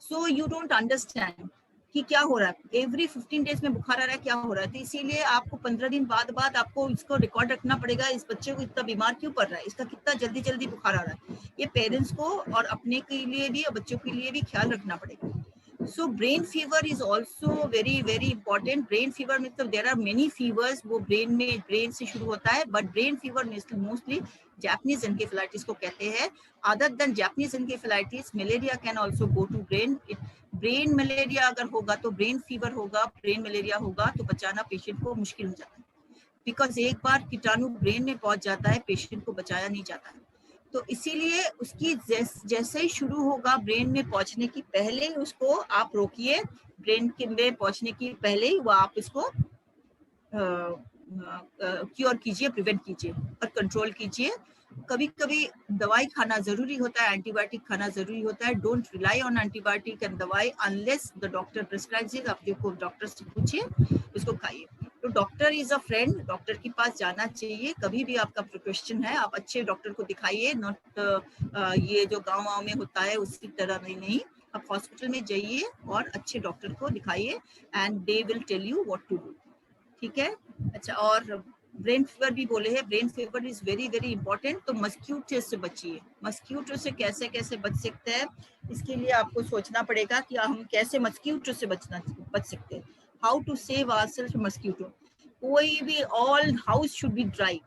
Speaker 2: सो यू डोंट अंडरस्टैंड कि क्या हो रहा है, एवरी 15 डेज में बुखार आ रहा है, क्या हो रहा है। तो इसीलिए आपको 15 दिन बाद आपको इसको रिकॉर्ड रखना पड़ेगा, इस बच्चे को इतना बीमार क्यों पड़ रहा है, इसका कितना जल्दी बुखार आ रहा है। ये पेरेंट्स को और अपने के लिए भी और बच्चों के लिए भी ख्याल रखना पड़ेगा। So brain fever is also very important. Brain fever मतलब there are many fevers, वो brain से शुरू होता है, but brain fever mostly Japanese encephalitis को कहते हैं। Other than Japanese encephalitis, malaria can also go to brain. Brain malaria अगर होगा तो brain fever होगा, brain malaria होगा तो बचाना पेशेंट को मुश्किल हो जाता है, बिकॉज एक बार कीटाणु ब्रेन में पहुंच जाता है, पेशेंट को बचाया नहीं जाता है। तो इसीलिए उसकी जैसे ही शुरू होगा ब्रेन में पहुंचने की पहले उसको आप रोकिए, ब्रेन के में पहुंचने की पहले ही वो आप इसको क्योर कीजिए, प्रिवेंट कीजिए और कंट्रोल कीजिए। कभी कभी दवाई खाना जरूरी होता है, एंटीबायोटिक खाना जरूरी होता है। Don't rely on antibiotic and दवाई unless the doctor prescribes it. आप देखो डॉक्टर से पूछिए, उसको खाइए। तो doctor is a friend, doctor के पास जाना चाहिए। कभी भी आपका क्वेश्चन है आप अच्छे डॉक्टर को दिखाइए, नॉट ये जो गाँव में होता है उसी तरह नहीं। आप हॉस्पिटल में जाइए और अच्छे डॉक्टर को दिखाइए and they will tell you what to do, ठीक है। अच्छा, और ब्रेन फीवर भी बोले हैं, brain fever is very important. तो मस्क्यूटो से बचिए। मस्क्यूटो से कैसे बच सकते हैं, इसके लिए आपको सोचना पड़ेगा कि हम कैसे मस्क्यूटो से बच सकते हैं। How to save ourselves from mosquito. कोई भी, all house should be dry.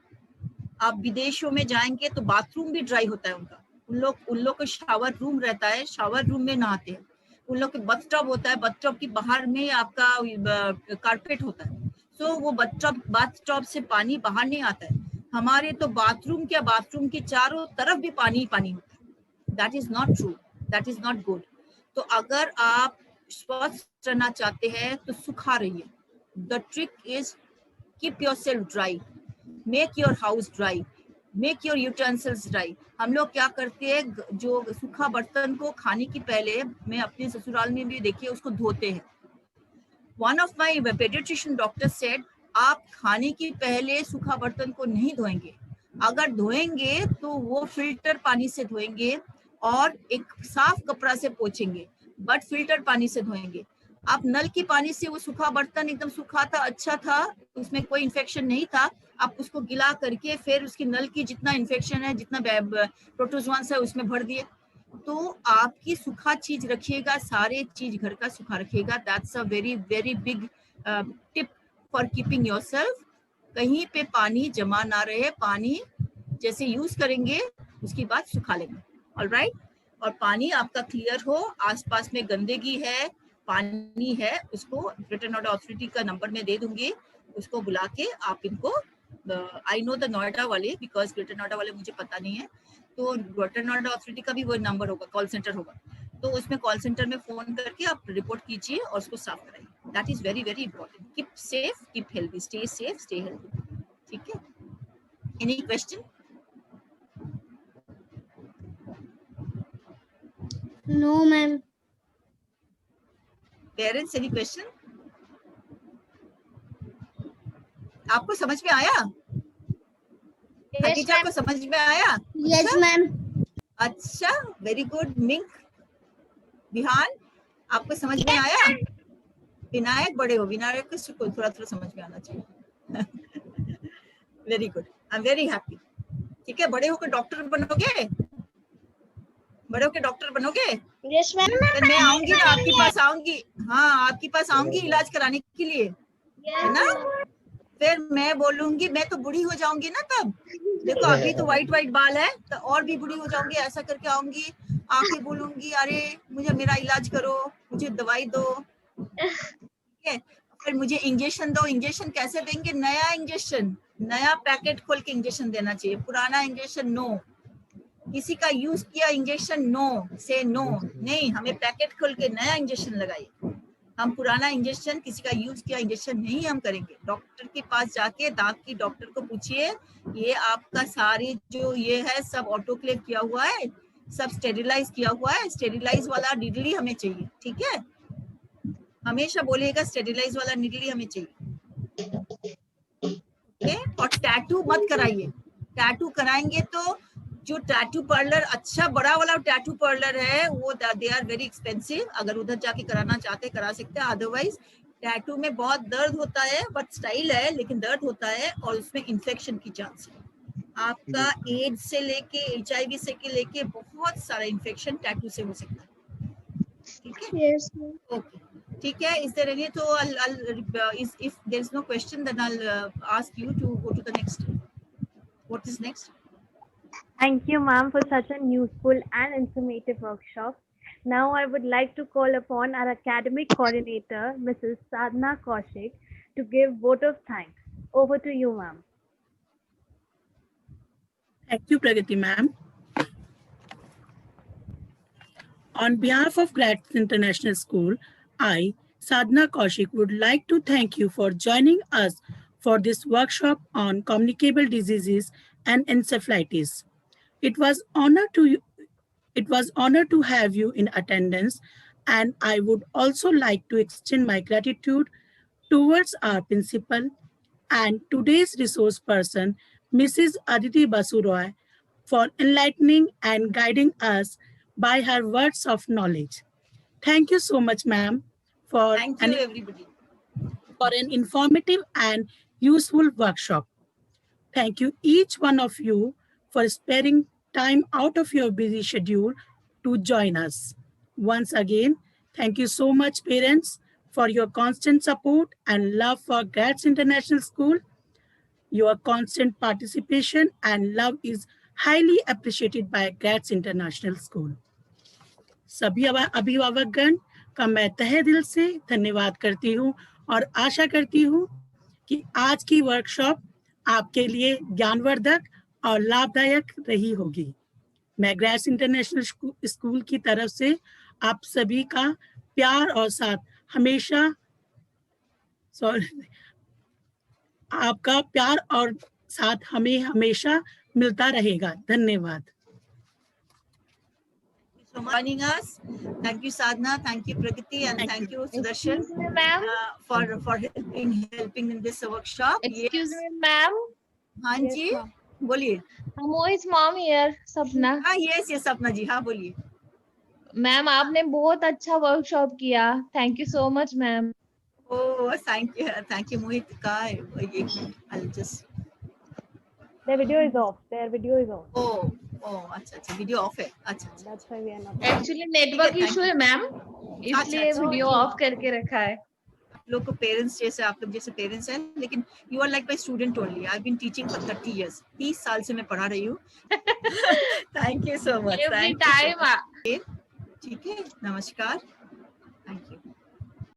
Speaker 2: आप विदेशों में जाएंगे तो बाथरूम भी ड्राई होता है उनका। उन लोग का शावर रूम रहता है, शावर रूम में नहाते हैं। उन लोग के बाथटब होता है, बाथटब के बाहर में आपका कारपेट होता है। सो वो बाथटब से पानी बाहर नहीं आता है। हमारे तो बाथरूम के चारों तरफ भी पानी होता है। That is not true, that is not good. तो अगर आप स्वस्थ रहना चाहते हैं तो सुखा रहिए। The trick is keep yourself dry, make your house dry, make your utensils dry. हम लोग क्या करते हैं, जो सूखा बर्तन को खाने की पहले, मैं अपने ससुराल में भी देखिए, उसको धोते हैं। One of my pediatrician doctors said, आप खाने की पहले सूखा बर्तन को नहीं धोएंगे। अगर धोएंगे तो वो फिल्टर पानी से धोएंगे और एक साफ कपड़ा से पोंछेंगे, बट फिल्टर पानी से धोएंगे। आप नल की पानी से, वो सूखा बर्तन एकदम सूखा था, अच्छा था, उसमें कोई इन्फेक्शन नहीं था, आप उसको गिला करके फिर उसकी नल की जितना इन्फेक्शन है, जितना प्रोटोजोआन्स है उसमें भर दिए। तो आपकी सूखा चीज रखिएगा, सारे चीज घर का सूखा रखिएगा। That's a very big tip for keeping yourself. कहीं पे पानी जमा ना रहे, पानी जैसे यूज करेंगे उसके बाद सुखा लेंगे। ऑलराइट। और पानी आपका क्लियर हो, आसपास में गंदगी है, पानी है, उसको ग्रेटर नोएडा अथॉरिटी का नंबर मैं दे दूंगी, उसको बुला के आप इनको, आई नो द नोएडा वाले, बिकॉज ग्रेटर नोएडा वाले मुझे पता नहीं है, तो ग्रेटर नोएडा अथॉरिटी का भी वो नंबर होगा, कॉल सेंटर होगा, तो उसमें कॉल सेंटर में फोन करके आप रिपोर्ट कीजिए और उसको साफ कराइए। That is very important. Keep safe, keep healthy, stay safe, stay healthy, ठीक है। Any question?
Speaker 5: No ma'am.
Speaker 2: Parents, any question? आपको समझ में आया? हकीजा को समझ में आया?
Speaker 5: Yes ma'am.
Speaker 2: अच्छा, वेरी गुड। मिंक, विहान, आपको समझ में आया? विनायक, बड़े हो, विनायक को थोड़ा समझ में आना चाहिए। Very good, I am very happy. ठीक है, बड़े होकर डॉक्टर बनोगे? बड़े होके डॉक्टर बनोगे?
Speaker 5: Yes ma'am.
Speaker 2: फिर मैं आऊंगी ना आपके पास, आऊंगी। हाँ, आपके पास आऊंगी इलाज कराने के लिए, है ना? फिर मैं बोलूंगी, मैं तो बूढ़ी हो जाऊंगी ना तब। देखो अभी तो वाइट वाइट बाल है, तो और भी बूढ़ी हो जाऊंगी, ऐसा करके आऊंगी, आके बोलूंगी अरे मुझे मेरा इलाज करो, मुझे दवाई दो, ठीक है? फिर मुझे इंजेक्शन दो। इंजेक्शन कैसे देंगे? नया इंजेक्शन, नया पैकेट खोल के इंजेक्शन देना चाहिए। पुराना इंजेक्शन नो, किसी का यूज किया इंजेक्शन नो, से नो, नहीं, हमें पैकेट खोल के नया इंजेक्शन लगाइए। हम पुराना इंजेक्शन, किसी का यूज किया इंजेक्शन नहीं हम करेंगे। डॉक्टर के पास जाके दांत की डॉक्टर को पूछिए, ये आपका सारे जो ये है सब ऑटोक्लेव किया हुआ है, सब स्टेरिलाइज किया हुआ है, स्टेरिलाइज वाला निडली हमें चाहिए, ठीक है? हमेशा बोलिएगा स्टेरिलाइज वाला निडली हमें चाहिए, ओके? और टैटू मत कराइए। टैटू कराएंगे तो जो टैटू पार्लर, अच्छा बड़ा वाला टैटू पार्लर है, वो दे आर वेरी एक्सपेंसिव। अगर उधर जाके कराना चाहते करा सकते हैं, अदरवाइज टैटू में बहुत दर्द होता है, बट स्टाइल है लेकिन दर्द होता है, और उसमें इन्फेक्शन की चांस है। आपका एड्स से लेके HIV से के लेके बहुत सारा इन्फेक्शन टैटू से हो सकता है, ठीक है?
Speaker 5: Yes ma'am.
Speaker 2: ओके, ठीक है। Is there any? So if there is no question, then I'll ask you to go to the next. What is next?
Speaker 1: Thank you, ma'am, for such an useful and informative workshop. Now, I would like to call upon our academic coordinator, Mrs. Sadhna Kaushik, to give vote of thanks. Over to you, ma'am.
Speaker 3: Thank you, Pragati ma'am. On behalf of Gratz International School, I, Sadhna Kaushik, would like to thank you for joining us for this workshop on communicable diseases and encephalitis. It was honor to have you in attendance, and I would also like to extend my gratitude towards our principal and today's resource person, Mrs. Aditi Basu Roy, for enlightening and guiding us by her words of knowledge. Thank you so much, ma'am, for
Speaker 2: Thank you, everybody.
Speaker 3: an informative and useful workshop. Thank you, each one of you, for sparing time out of your busy schedule to join us. Once again, thank you so much, parents, for your constant support and love for Gratz International School. Your constant participation and love is highly appreciated by Gratz International School. सभी अभिभावकगण का मैं तहे दिल से धन्यवाद करती हूँ और आशा करती हूँ कि आज की वर्कशॉप आपके लिए ज्ञानवर्धक और लाभदायक रही होगी। मैं ग्रैट्स इंटरनेशनल स्कूल की तरफ से आप सभी का प्यार और साथ हमेशा आपका प्यार और साथ हमें हमेशा मिलता रहेगा। धन्यवाद।
Speaker 2: So much for joining us. Thank you, Sadhna. Thank you, Pragati, and thank you, Sudarshan,
Speaker 5: ma'am.
Speaker 2: for helping in this workshop.
Speaker 5: Excuse me, ma'am.
Speaker 2: हाँ जी, बोलिए।
Speaker 5: Mo's mom here, सपना।
Speaker 2: हाँ, yes, सपना जी, हाँ बोलिए।
Speaker 5: मैम आपने बहुत अच्छा वर्कशॉप किया। Thank you so much ma'am.
Speaker 2: Oh, thank you, Mohit. I'll just.
Speaker 1: Their video is off. Their video is off.
Speaker 2: Oh, अच्छा, वीडियो ऑफ है। अच्छा।
Speaker 1: That's why we are not.
Speaker 5: Actually network issue है ma'am, इसलिए
Speaker 2: अच्छा,
Speaker 5: video of करके रखा है।
Speaker 2: आप लोग को पेरेंट्स जैसे, आप लोग जैसे पेरेंट्स हैं, लेकिन you are like my student only. I have been teaching for 30 years। 30 साल से मैं पढ़ा रही हूँ। Thank you so much.
Speaker 5: Every time.
Speaker 2: ठीक है, नमस्कार।